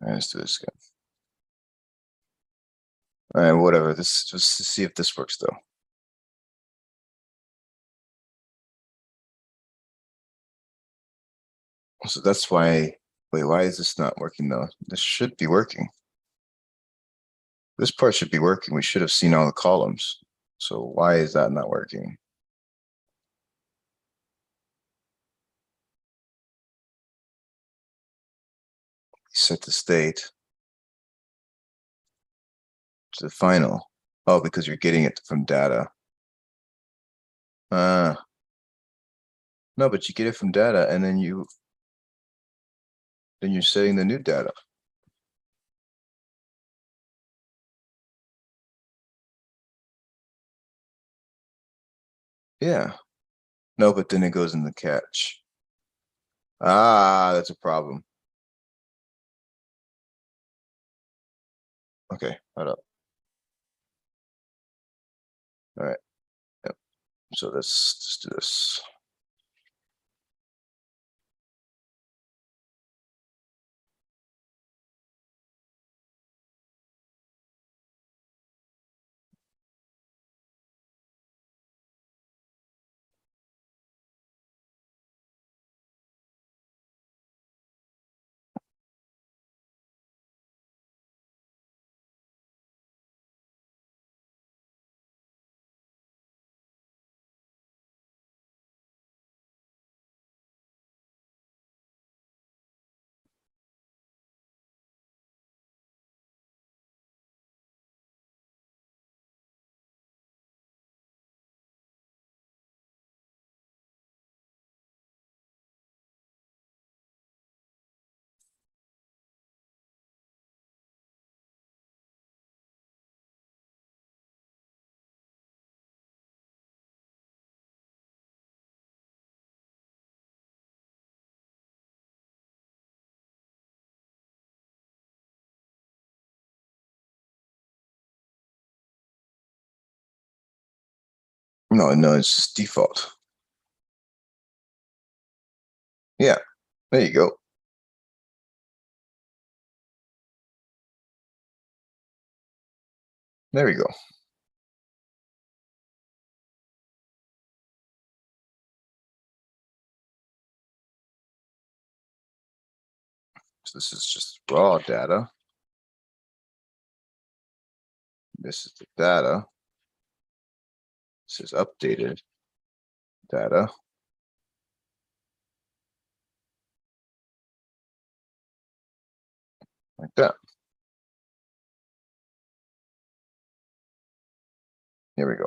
All right, let's do this again. All right, whatever. This just to see if this works though. So that's why. Wait, why is this not working though? This should be working. This part should be working. We should have seen all the columns. So why is that not working? Set the state to the final. Oh, because you're getting it from data. No, but you get it from data and then you're setting the new data. Yeah. No, but then it goes in the catch. Ah, that's a problem. Okay, hold up. All right. Yep. So let's do this. No, it's just default. Yeah, there you go. There we go. So this is just raw data. This is the data. This is updated data. Like that. There we go.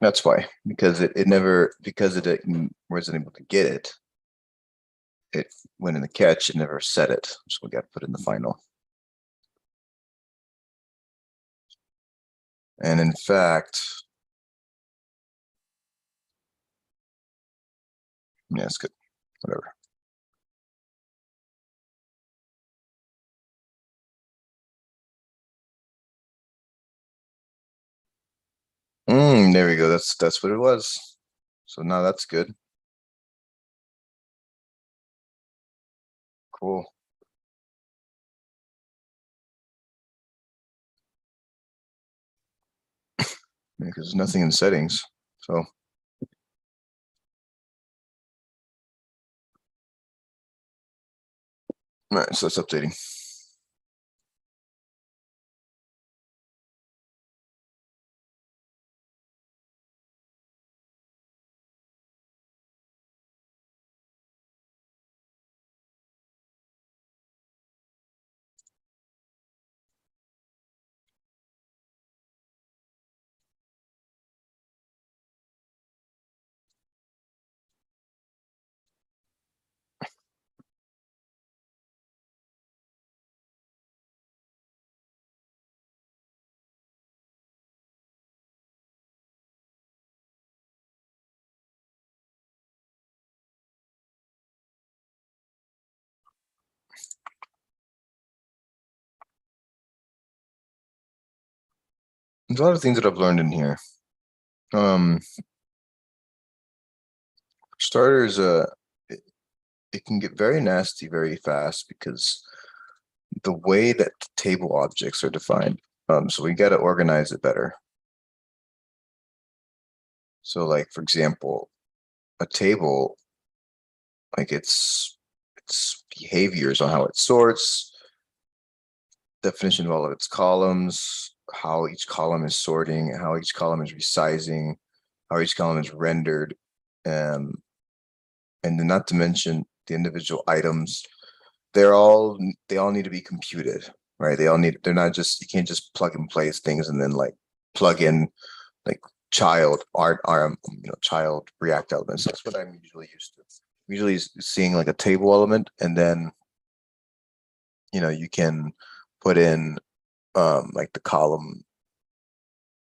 That's why, because it never, because it wasn't able to get it. It went in the catch and never set it. So we got to put in the final. And in fact, yeah, it's good. Whatever. There we go. That's what it was. So now that's good. Cool. Because there's nothing in settings. So all right, so it's updating. There's a lot of things that I've learned in here. Starters, it can get very nasty very fast because the way that table objects are defined. So we got to organize it better. So like, for example, a table, like its behaviors on how it sorts, definition of all of its columns, how each column is sorting, how each column is resizing, how each column is rendered, and then not to mention the individual items. They all need to be computed, right? They're not just, you can't just plug and place things and then like plug in like child child React elements. That's what I'm usually used to. Usually seeing like a table element, and then you can put in like the column,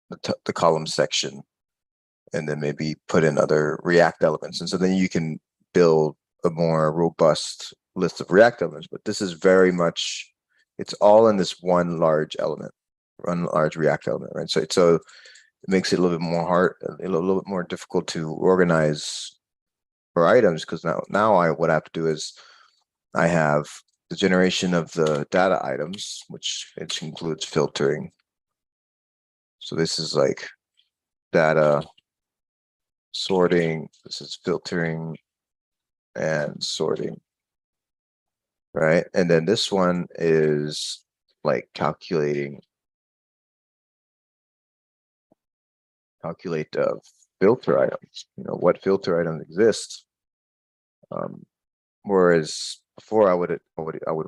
the column section, and then maybe put in other React elements, and so then you can build a more robust list of React elements. But this is very much, it's all in this one large element, one large React element, right? So it makes it a little bit more hard, a little bit more difficult to organize for items, because now what I have to do is I have the generation of the data items, which includes filtering. So this is like data sorting, this is filtering and sorting, right? And then this one is like calculate filter items, what filter items exist. Whereas before I would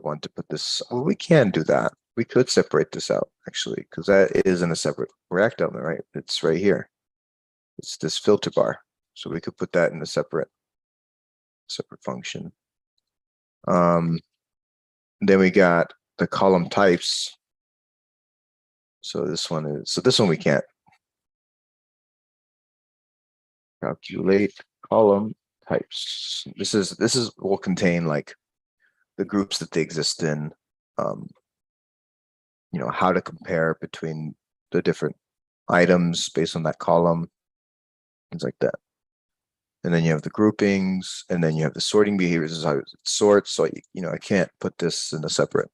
want to put this, well, we can do that. We could separate this out actually, because that is in a separate React element, right? It's right here. It's this filter bar. So we could put that in a separate function. Then we got the column types. So this one we can't. Calculate column types. This will contain like the groups that they exist in, how to compare between the different items based on that column. things like that. And then you have the groupings, and then you have the sorting behaviors. This is how it sorts. So I can't put this in a separate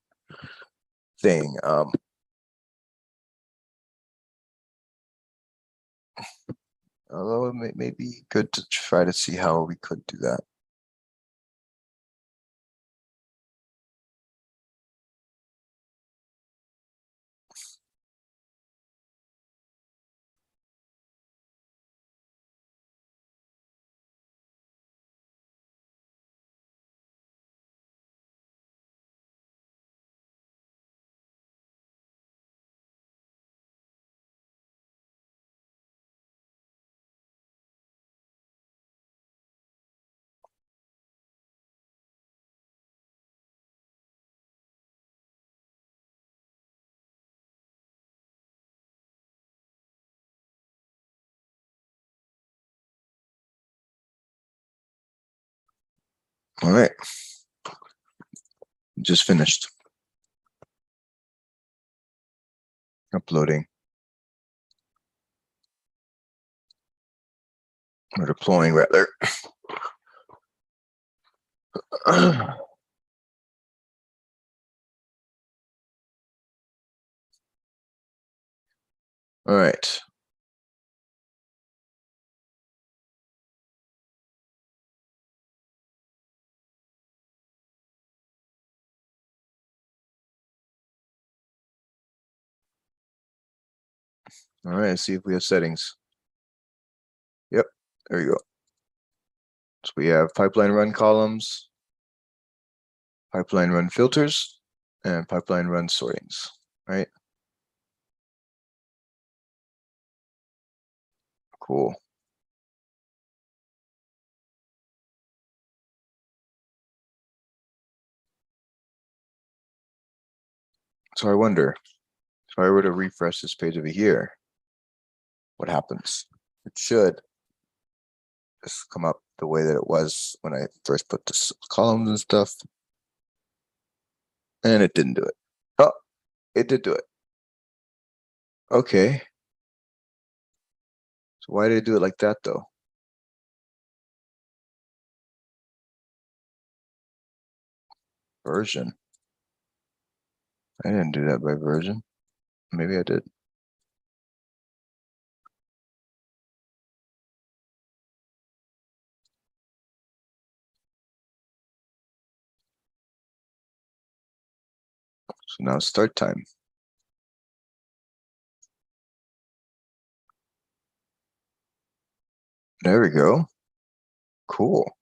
thing. Although it may be good to try to see how we could do that. All right. Just finished uploading or deploying rather. All right. All right, let's see if we have settings. Yep, there you go. So we have pipeline run columns, pipeline run filters, and pipeline run sortings, right? Cool. So I wonder, if I were to refresh this page over here, what happens? It should just come up the way that it was when I first put the columns and stuff. And it didn't do it. Oh, it did do it. Okay. So why did it do it like that though? Version. I didn't do that by version. Maybe I did. So now it's start time. There we go. Cool.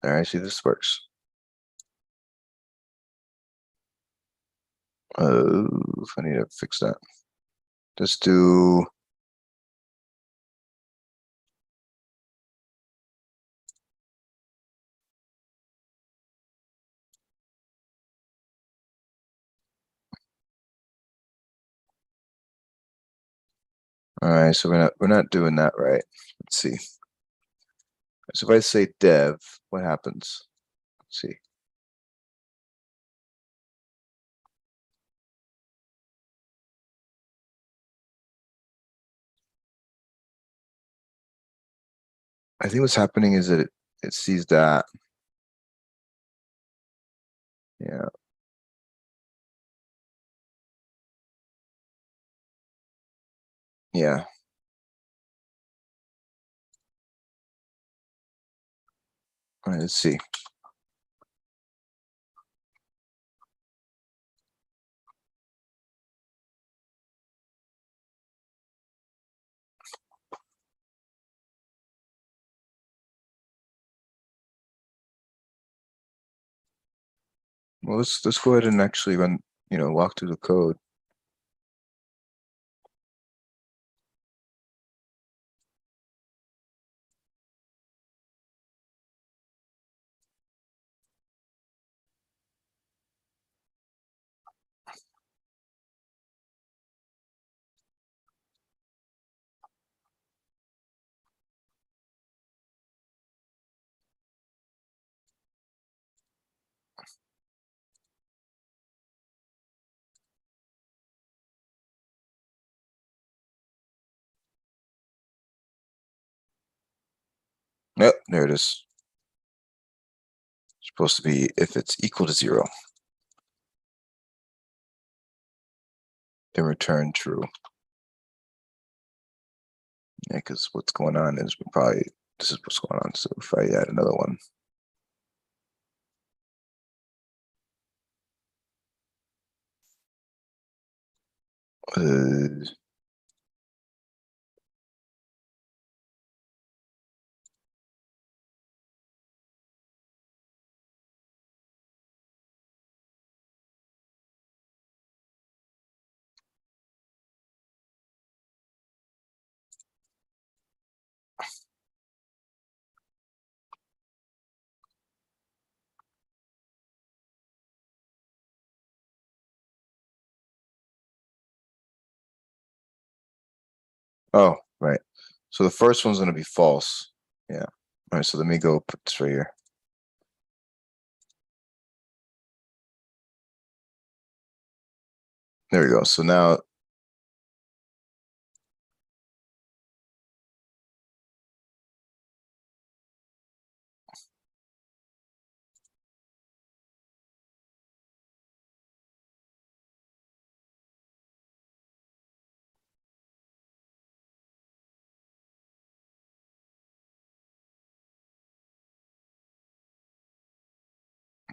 There, I see this works. I need to fix that. Just do. All right, so we're not doing that right. Let's see. So if I say dev, what happens? Let's see. I think what's happening is that it sees that. Yeah. Yeah. All right, let's see. Well, let's go ahead and actually run, walk through the code. there it is. Supposed to be if it's equal to 0. Then return true. Yeah, because what's going on is this is what's going on. So if I add another one. Uh, oh, right. So the first one's going to be false. Yeah. All right. So let me go put this right here. There we go. So now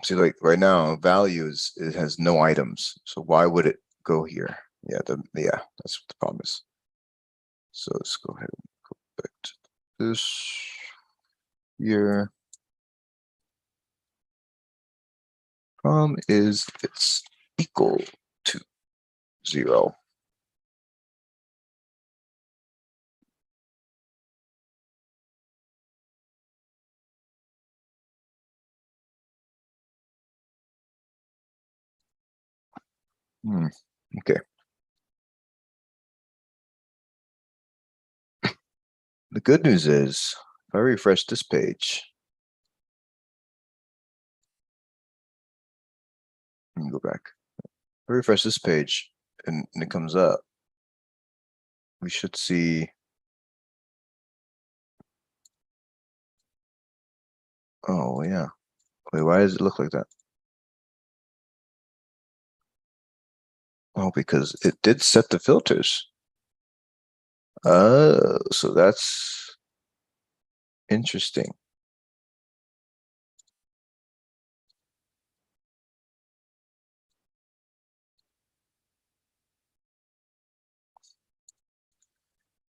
see, like right now, values, it has no items. So why would it go here? Yeah, yeah, that's what the problem is. So let's go ahead and go back to this here. Problem is it's equal to 0. Okay. The good news is, if I refresh this page, let me go back. If I refresh this page and it comes up, we should see. Oh, yeah. Wait, why does it look like that? Oh, because it did set the filters. So that's interesting.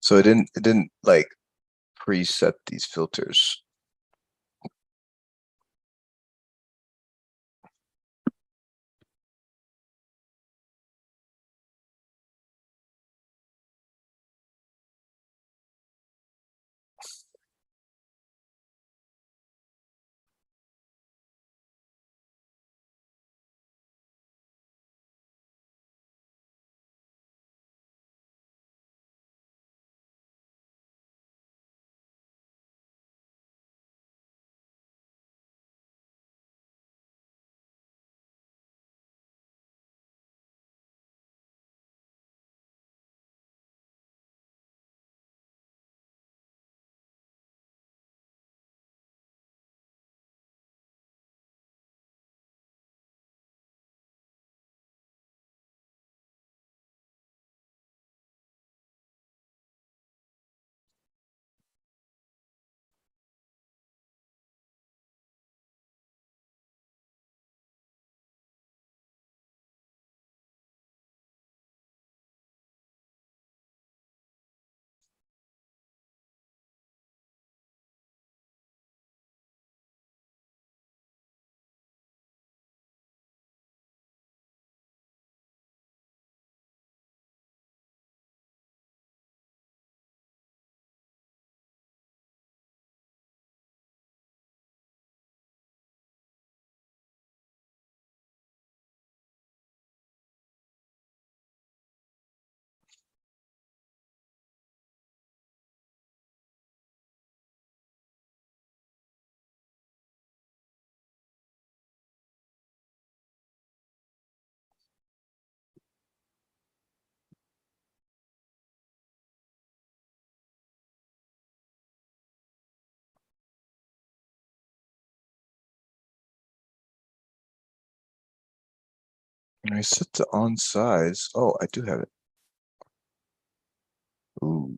So it didn't like preset these filters. And I set the on size. Oh, I do have it. Ooh.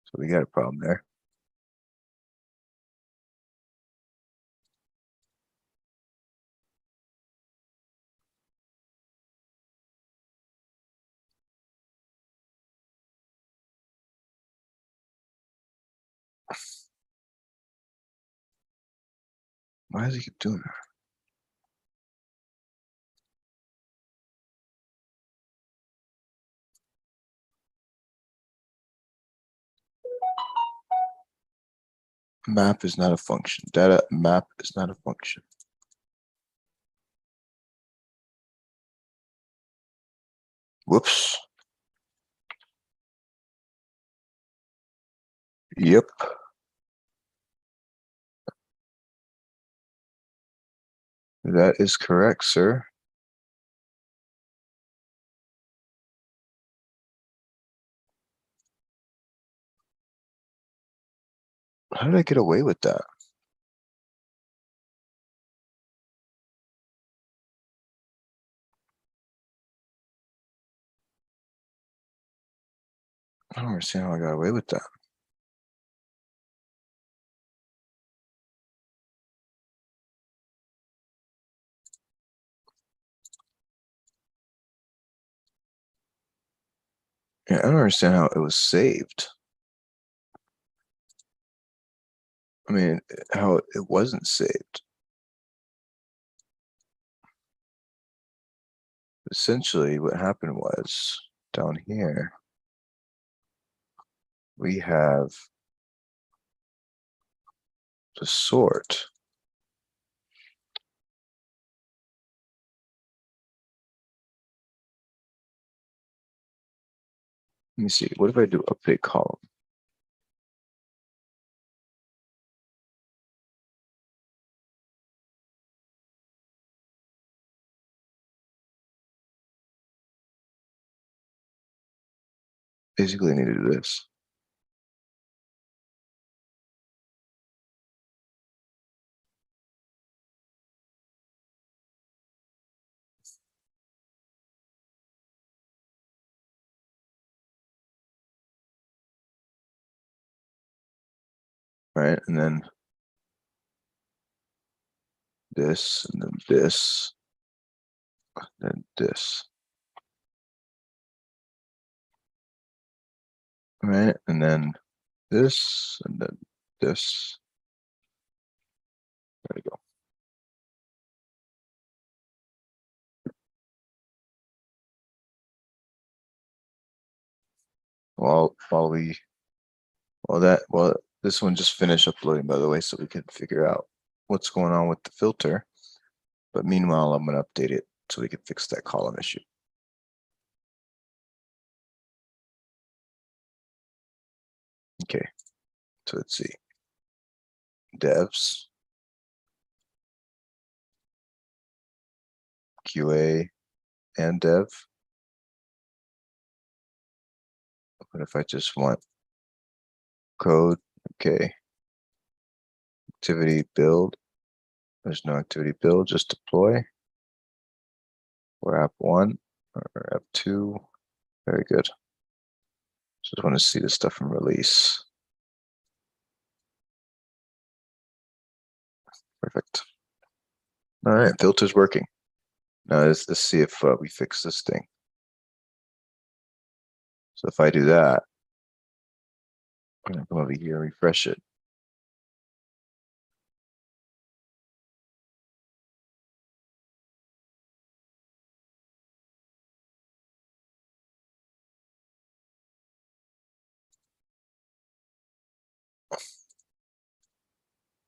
So we got a problem there. Why does he keep doing that? Map is not a function. Data map is not a function. Whoops. Yep. That is correct, sir. How did I get away with that? I don't understand how I got away with that. Yeah, I don't understand how it was saved. I mean, how it wasn't saved. Essentially, what happened was down here, we have to sort. Let me see. What if I do update column? Basically, I need to do this. Right, and then this, and then this, then this. Right, and then this, and then this. There we go. Well, this one just finished uploading, by the way, so we can figure out what's going on with the filter. But meanwhile, I'm gonna update it so we can fix that column issue. Okay, so let's see. Devs, QA, and dev. What if I just want code? Okay. Activity build. There's no activity build, just deploy. Or app one or app two. Very good. Just want to see this stuff in release. Perfect. All right, filter's working. Now let's see if we fix this thing. So if I do that, I'm gonna come over here and refresh it.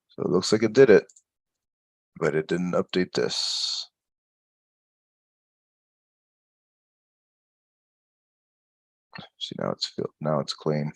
So it looks like it did it, but it didn't update this. See, now it's filled. Now it's clean.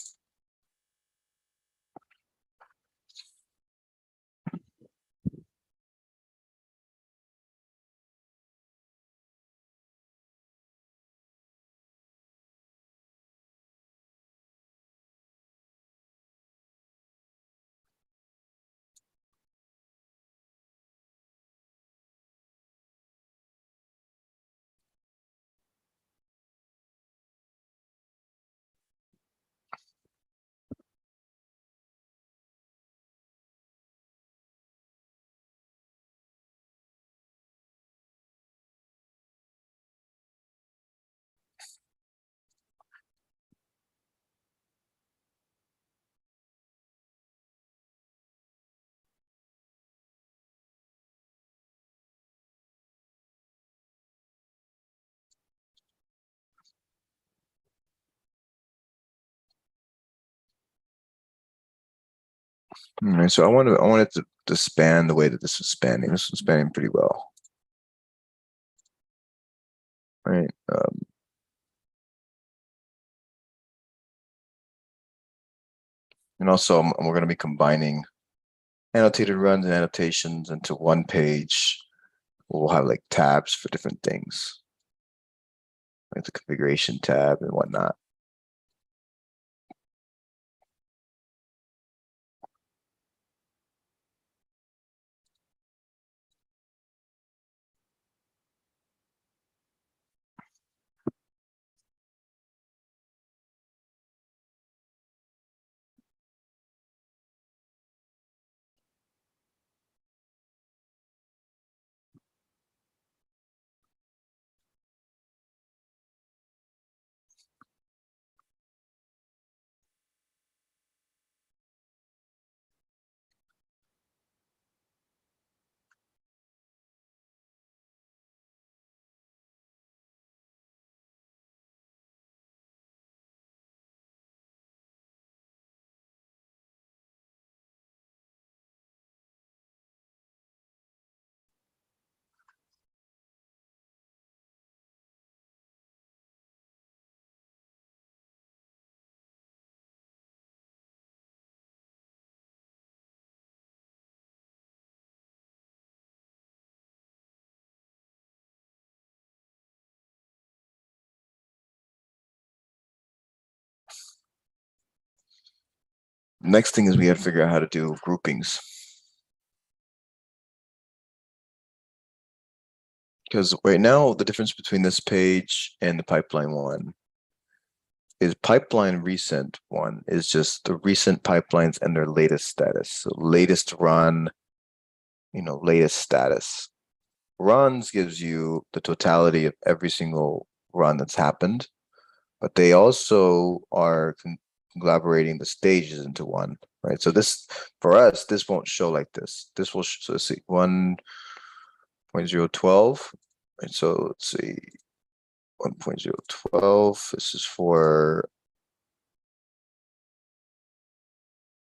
All right, so I wanted to span the way that this was spanning. This was spanning pretty well. All right. And also we're going to be combining annotated runs and annotations into one page. We'll have like tabs for different things, like the configuration tab and whatnot. Next thing is we have to figure out how to do groupings. Because right now, the difference between this page and the pipeline one is pipeline recent one is just the recent pipelines and their latest status. So latest run, latest status. Runs gives you the totality of every single run that's happened, but they also are collaborating the stages into one, right? So this, for us, this won't show like this. This will, so let's see, 1.012. Right, so let's see, 1.012. This is for,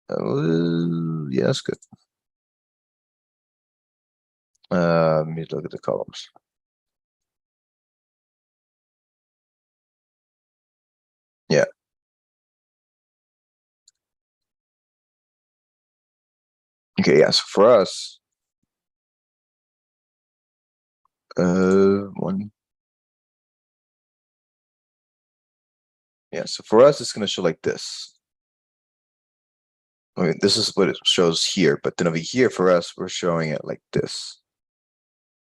yeah, that's good. Let me look at the columns. Yeah. Okay, yeah, so for us, one. Yeah, so for us, it's gonna show like this. I mean, this is what it shows here, but then over here for us, we're showing it like this.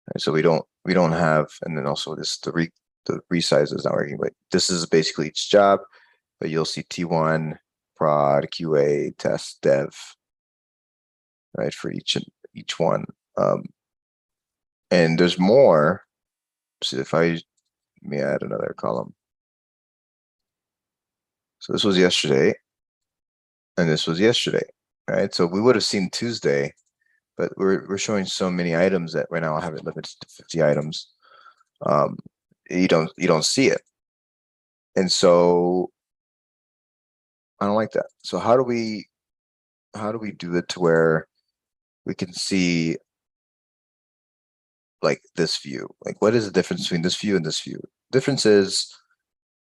Right, so we don't have, and then also this the resize is not working, but this is basically each job, but you'll see T1, prod, QA, test, dev, right, for each one. And there's more. So if I let me add another column. So this was yesterday, and this was yesterday, right? So we would have seen Tuesday, but we're showing so many items that right now I have it limited to 50 items. You don't see it, and so I don't like that. So how do we do it to where we can see like this view? Like, what is the difference between this view and this view? Difference is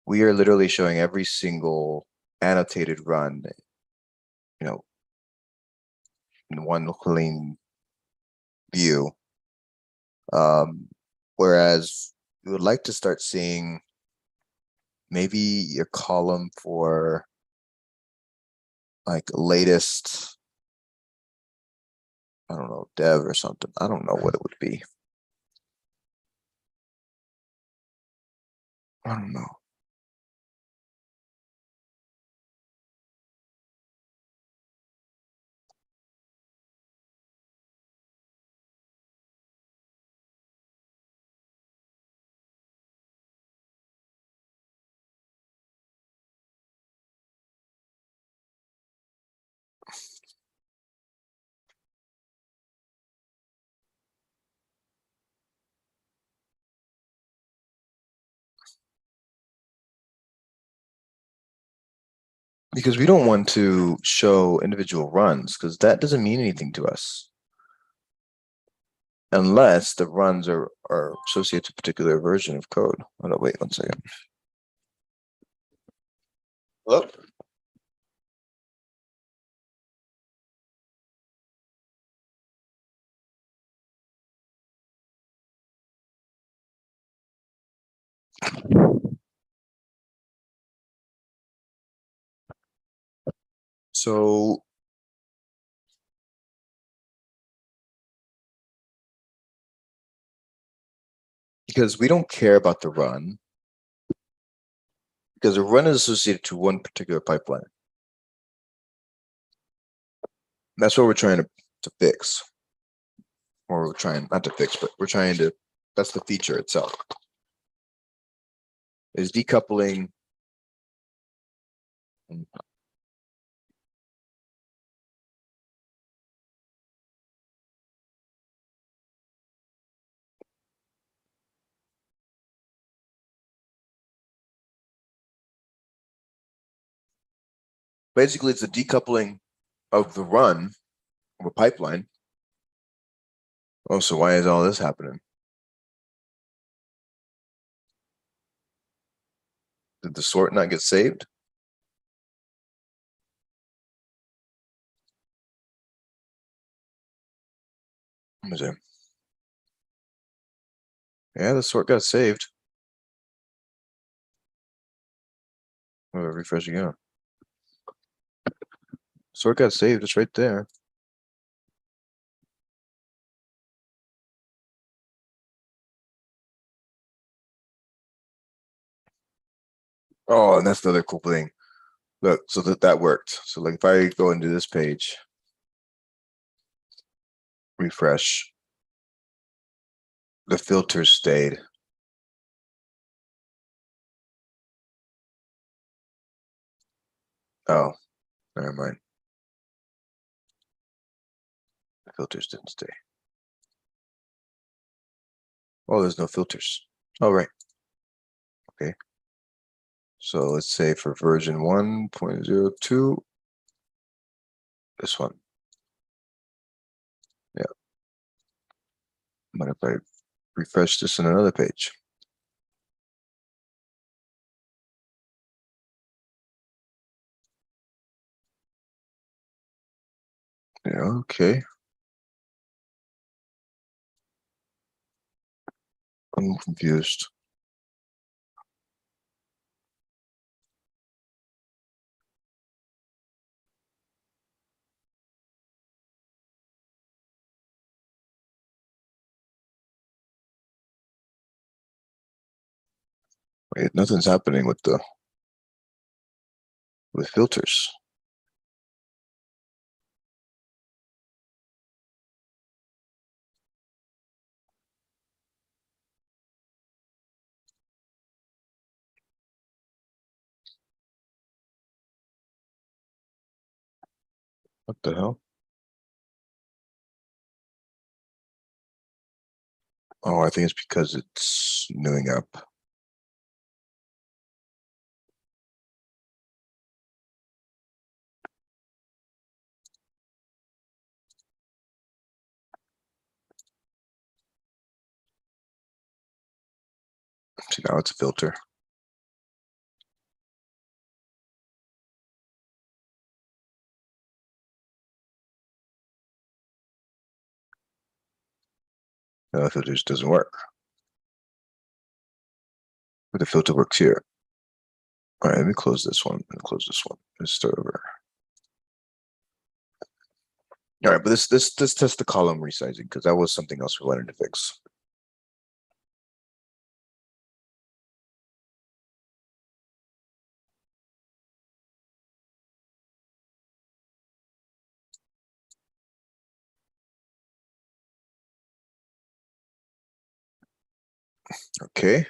we are literally showing every single annotated run, in one clean view. Whereas we would like to start seeing maybe your column for like latest, I don't know, dev or something. I don't know what it would be. I don't know. Because we don't want to show individual runs, because that doesn't mean anything to us. Unless the runs are associated to a particular version of code. Oh, no, wait 1 second. Hello? So because we don't care about the run, because the run is associated to one particular pipeline. That's what we're trying to fix. Or we're trying not to fix, but we're trying to, that's the feature itself. Is decoupling basically it's a decoupling of the run of a pipeline. Oh, so why is all this happening? Did the sort not get saved? Let me see. Yeah, the sort got saved. I'm gonna refresh again. Sort got saved, it's right there. Oh, and that's the other cool thing. Look, so that worked. So like if I go into this page, refresh, the filters stayed. Oh, never mind. The filters didn't stay. Oh, there's no filters. Oh, right. Okay. So let's say for version 1.02, this one. Yeah. But if I refresh this in another page. Yeah, okay. I'm confused. Wait, nothing's happening with filters. What the hell? Oh, I think it's because it's newing up. See, now it's a filter. Now the filter just doesn't work. But the filter works here. All right, let me close this one and close this one. Let's start over. All right, but this tests the column resizing because that was something else we wanted to fix. Okay.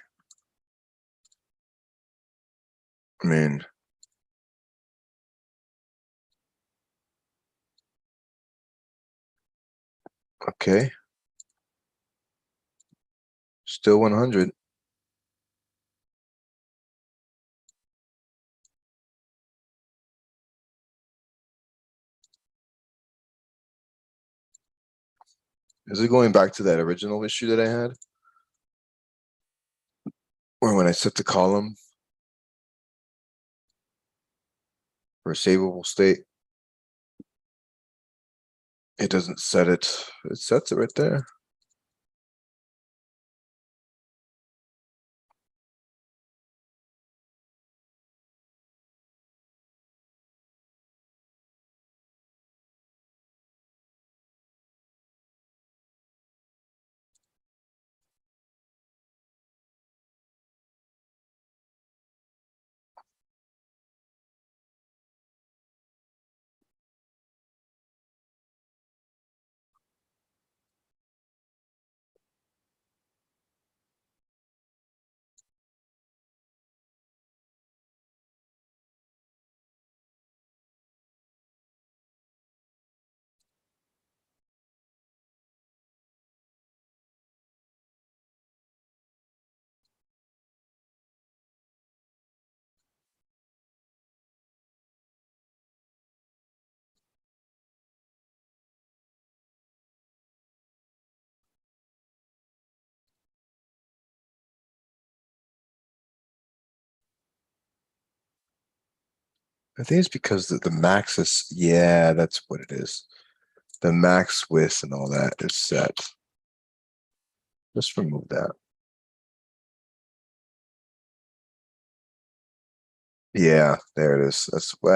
I mean, okay. Still 100. Is it going back to that original issue that I had? Or when I set the column for a savable state? It doesn't set it, it sets it right there. I think it's because the max is, yeah, that's what it is. The max width and all that is set. Just remove that. Yeah, there it is. That's way,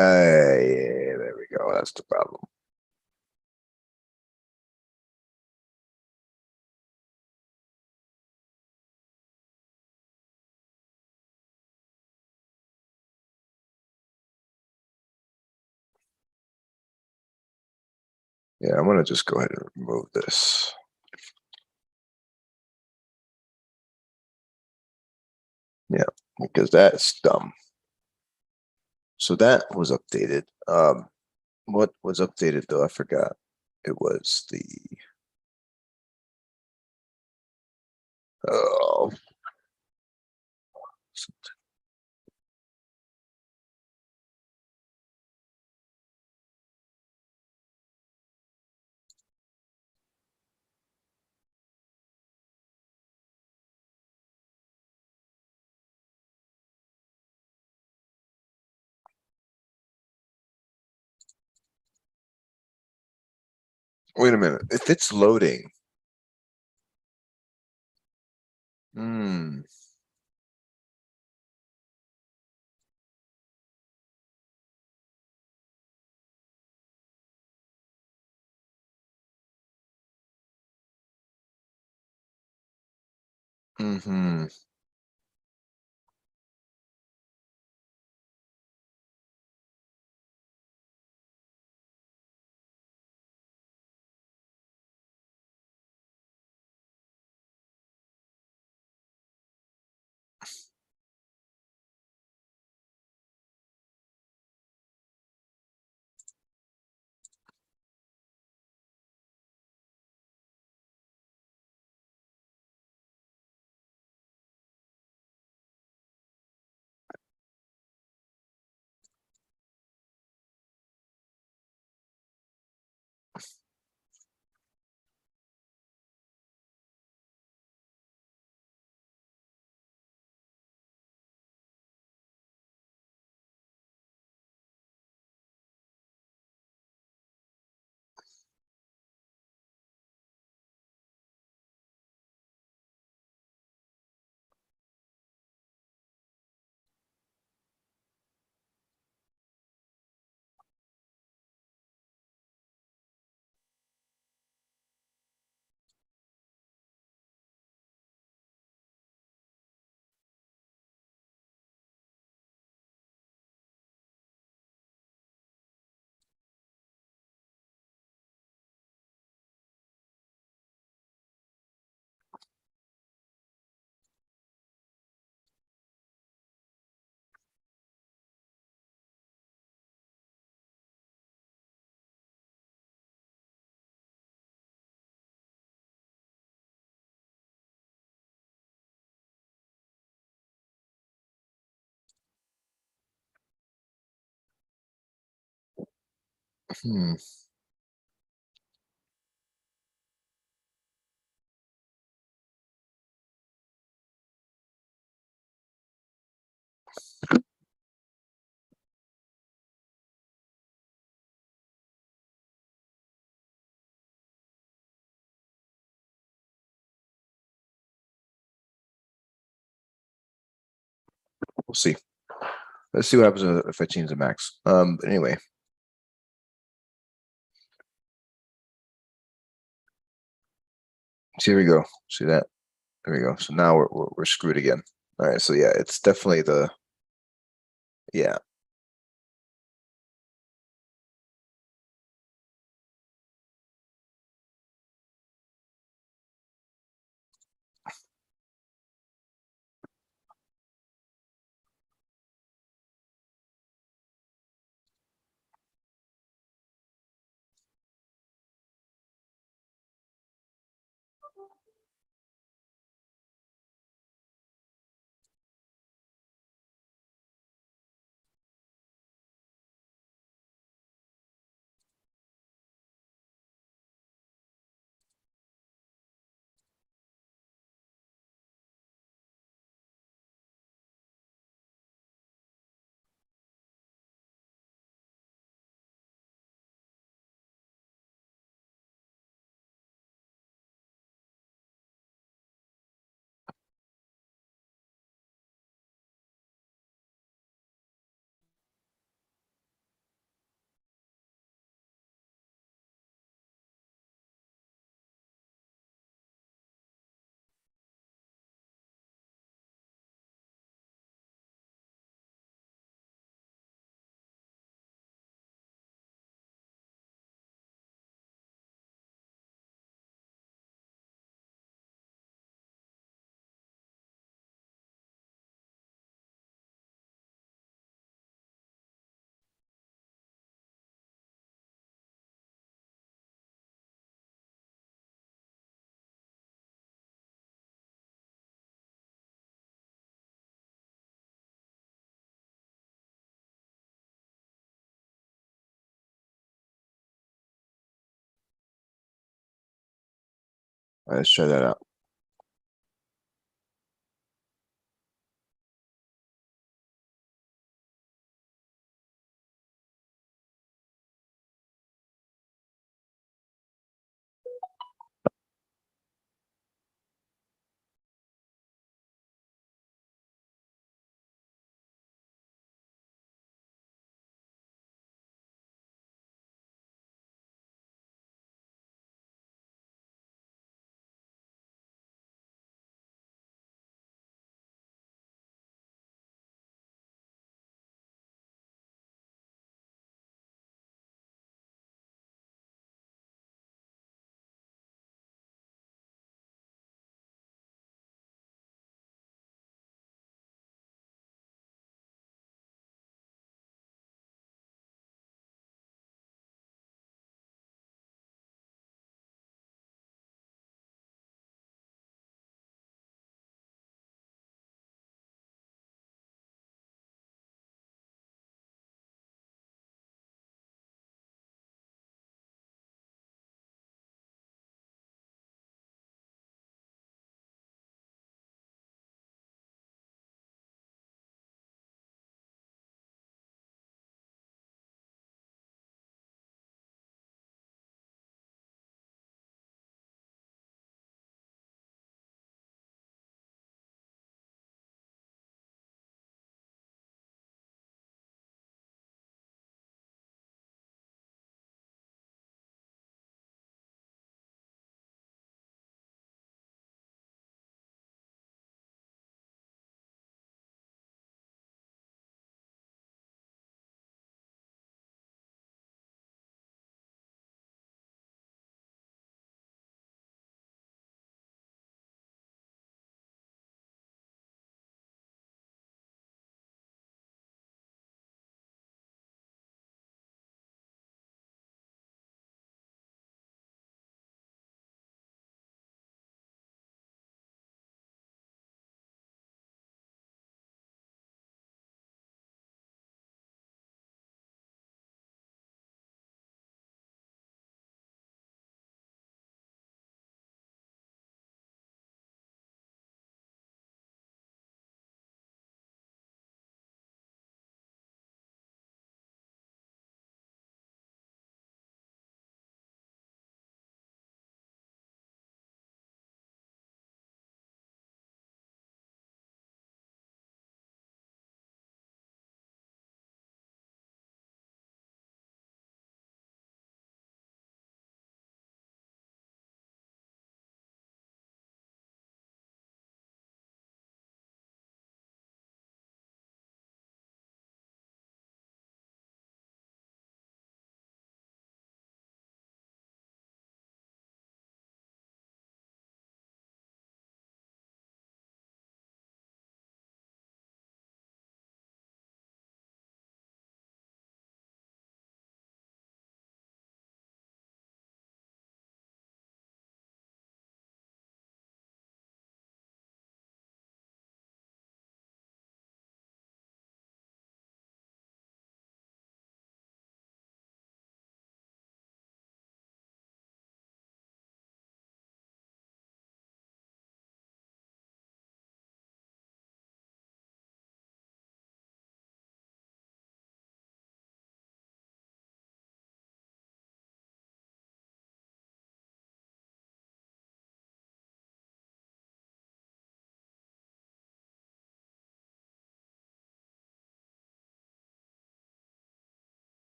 yeah, there we go. That's the problem. Yeah, I'm gonna just go ahead and remove this. Yeah, because that's dumb. So that was updated. What was updated though? I forgot. It was the oh wait a minute. If it's loading. Hmm. Mm-hmm. Hmm. We'll see. Let's see what happens if I change the max. But anyway. So here we go. See that? There we go. So now we're screwed again. All right. So yeah, it's definitely yeah. All right, let's try that out.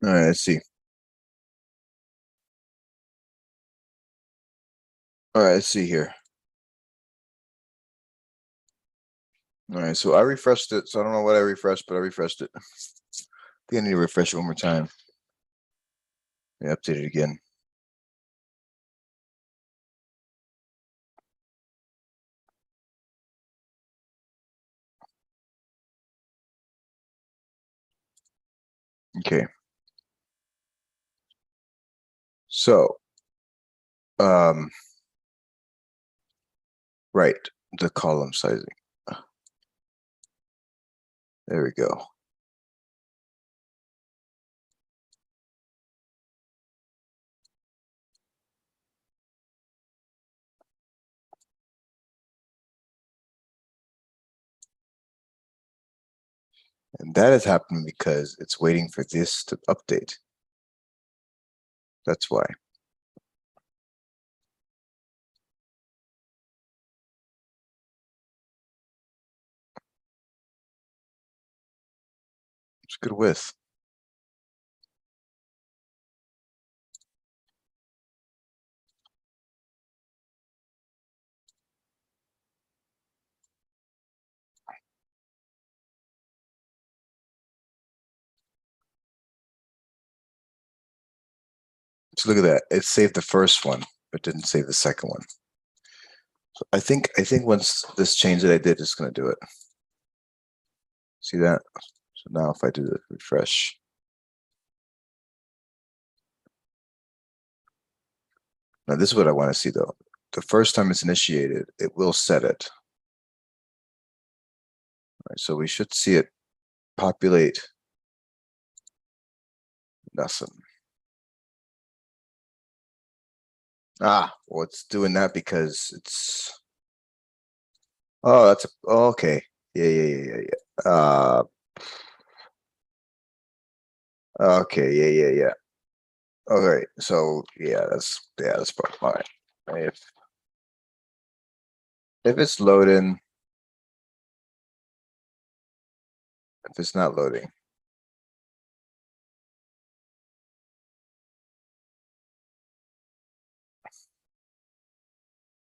All right, let's see. All right, let's see here. All right, so I refreshed it. So I don't know what I refreshed, but I refreshed it. I think I need to refresh it one more time. Yeah, update it again. Okay. So, right, the column sizing. There we go. And that is happening because it's waiting for this to update. That's why. It's good width. So look at that. It saved the first one, but didn't save the second one. So I think once this change that I did is going to do it. See that? So now if I do the refresh. Now this is what I want to see though. The first time it's initiated, it will set it. All right, so we should see it populate. Nothing. Well, it's doing that because it's. Oh, that's okay. Yeah. Okay. Yeah. Okay. So that's probably fine. If it's loading, if it's not loading.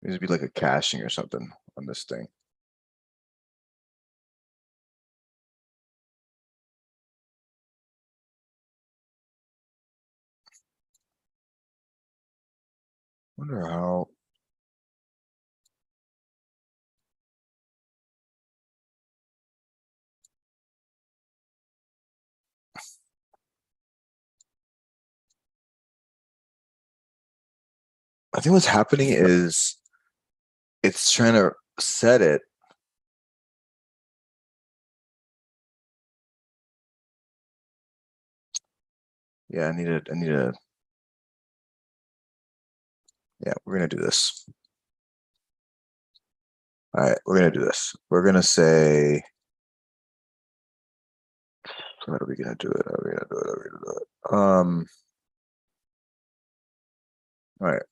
It needs to be like a caching or something on this thing. Wonder how. I think what's happening is it's trying to set it. Yeah, I need a. Yeah, we're gonna do this. All right, we're gonna do this. We're gonna say. How are we gonna do it? Are we gonna do it? Are we gonna do it? All right.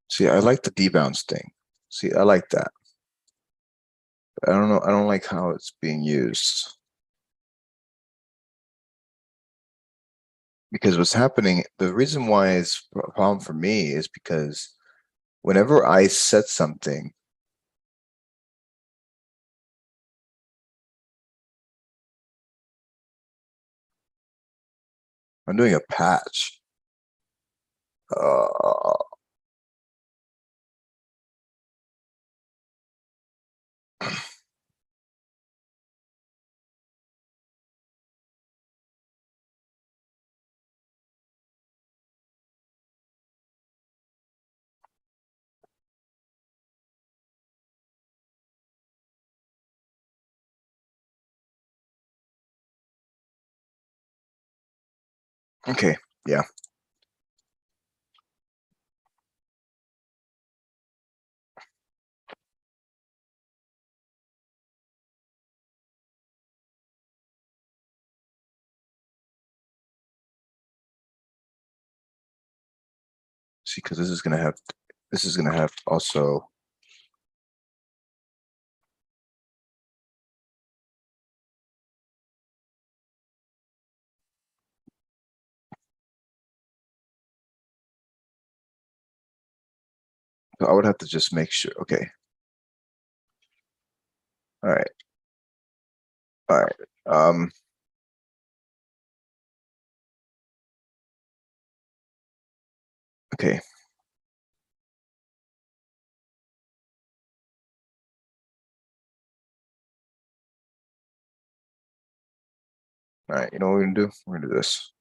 See, I like the debounce thing. See, I like that. I don't know. I don't like how it's being used. Because what's happening, the reason why it's a problem for me is because whenever I set something, I'm doing a patch. Okay, yeah. See, because this is gonna have also. So I would have to just make sure, okay. All right. All right, okay. All right, you know what we're gonna do? We're gonna do this.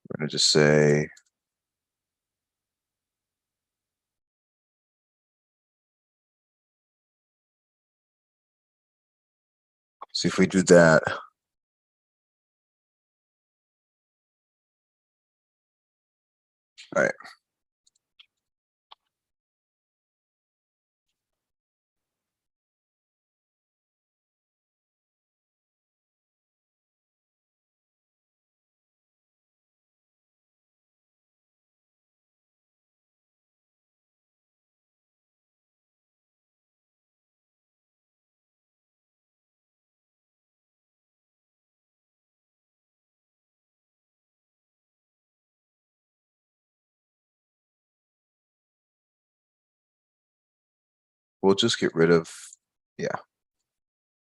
We're gonna just say. See if we do that. All right. We'll just get rid of, yeah.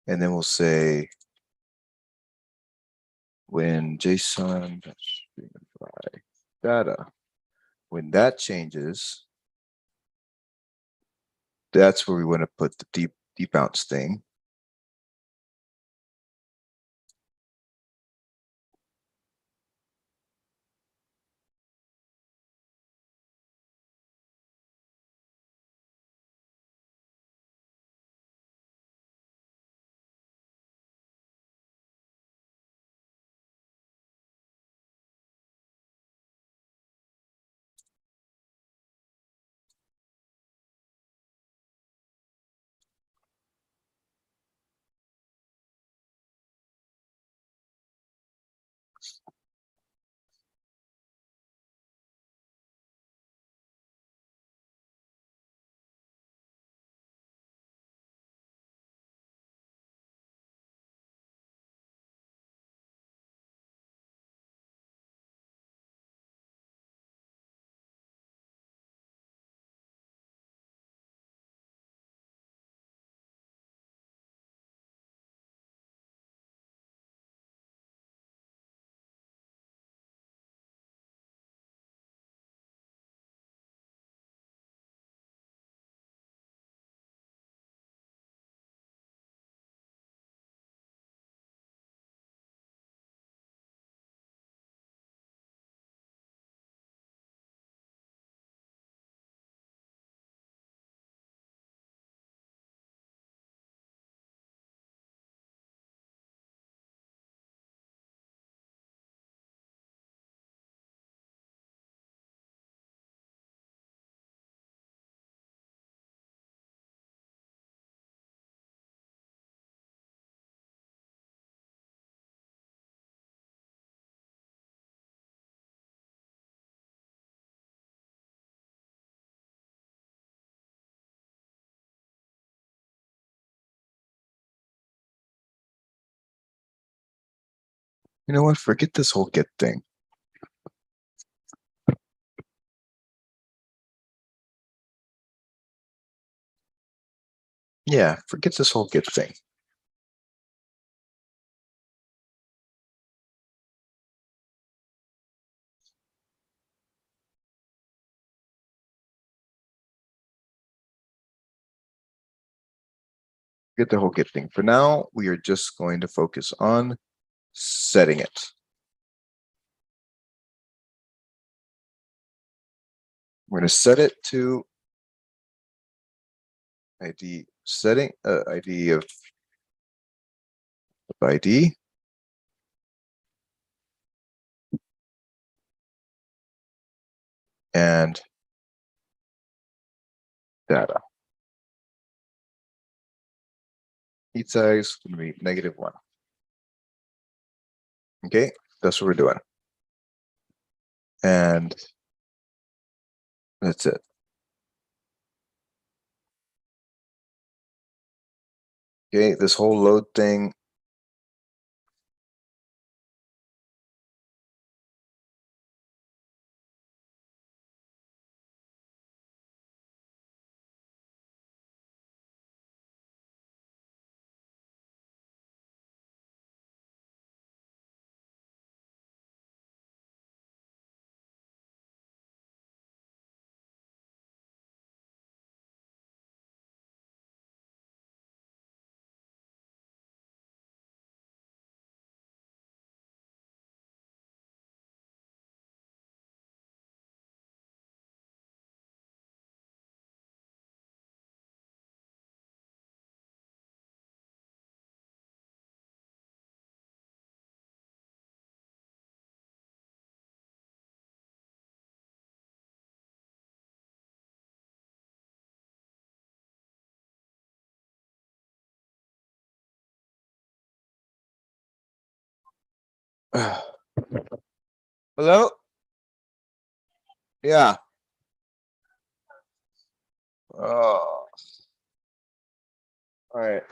And then we'll say when JSON data, when that changes, that's where we want to put the debounce thing. You know what? Forget this whole get thing. Yeah, forget this whole get thing. Get the whole get thing. For now, we are just going to focus on setting it. We're going to set it to ID setting, ID of ID. and data. Heat size is going to be -1. Okay, that's what we're doing. And that's it. Okay, this whole load thing. Hello? Yeah. Oh. All right.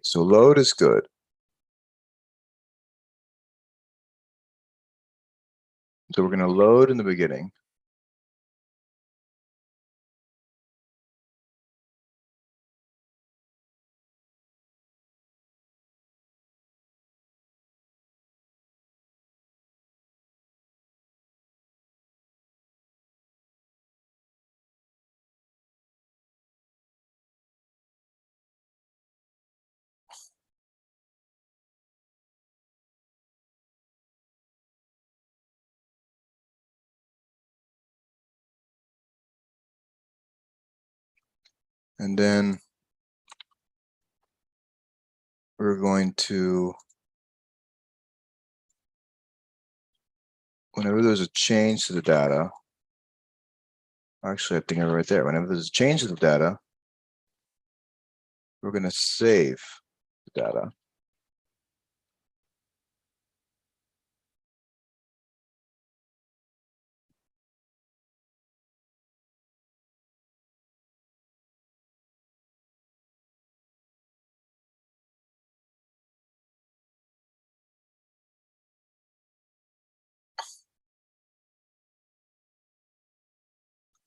So load is good. So we're going to load in the beginning. And then we're going to, whenever there's a change to the data, actually I think I right there, whenever there's a change to the data, we're going to save the data.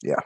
Yeah.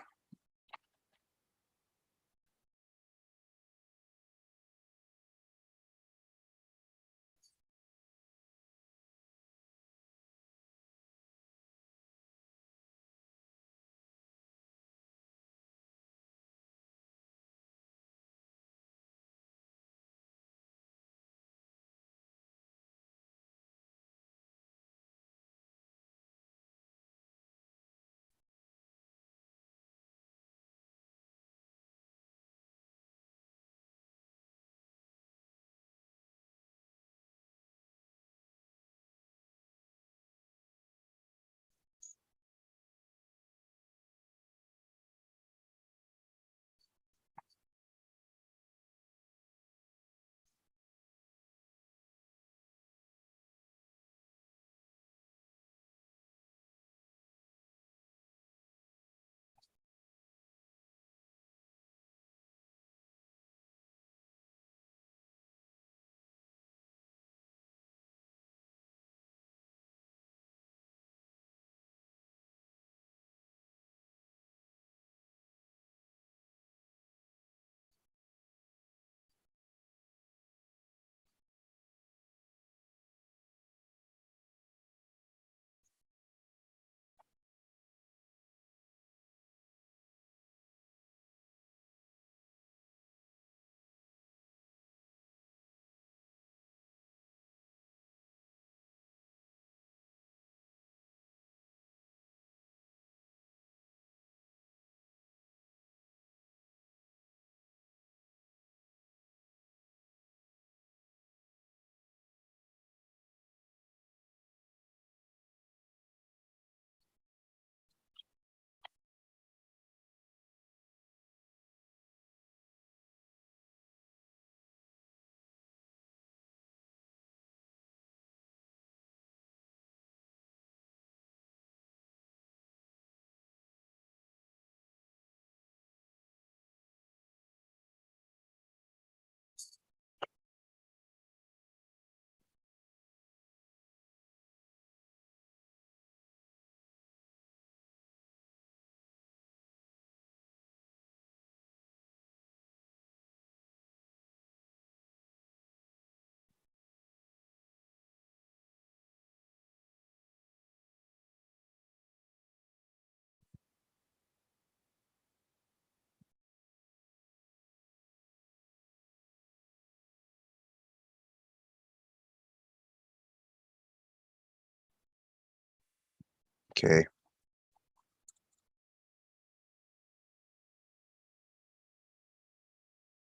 Okay.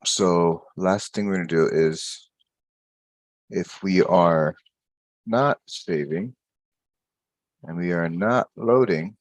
So last thing we're gonna do is if we are not saving and we are not loading,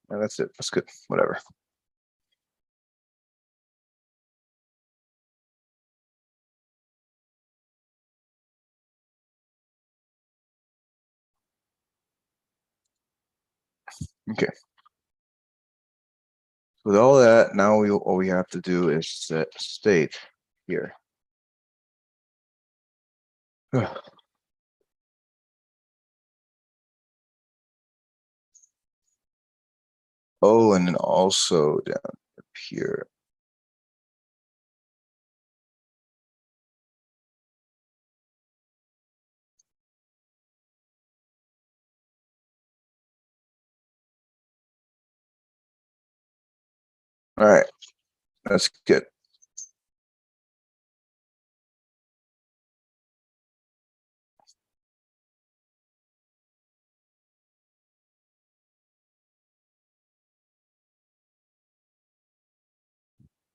and that's it. That's good. Whatever. Okay. With all that, now all we have to do is set state here. Oh, and then also down here. All right, that's good.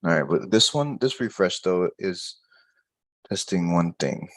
All right, but this refresh though is testing one thing.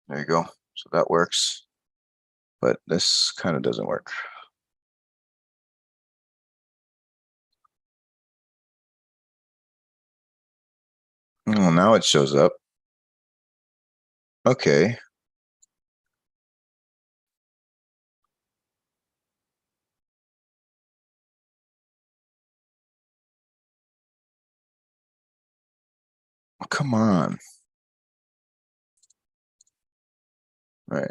There you go. So that works, but this kind of doesn't work. Oh, now it shows up. Okay. Come on. Right.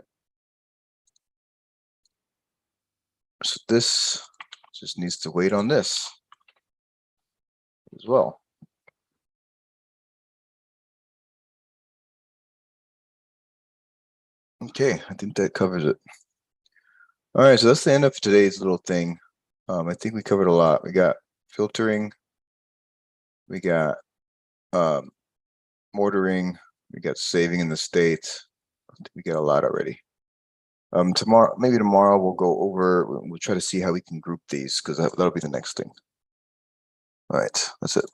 So this just needs to wait on this as well. Okay, I think that covers it. All right, so that's the end of today's little thing. I think we covered a lot. We got filtering, we got ordering, we got saving in the state. We got a lot already. Maybe tomorrow we'll go over, we'll try to see how we can group these because that'll be the next thing. All right, that's it.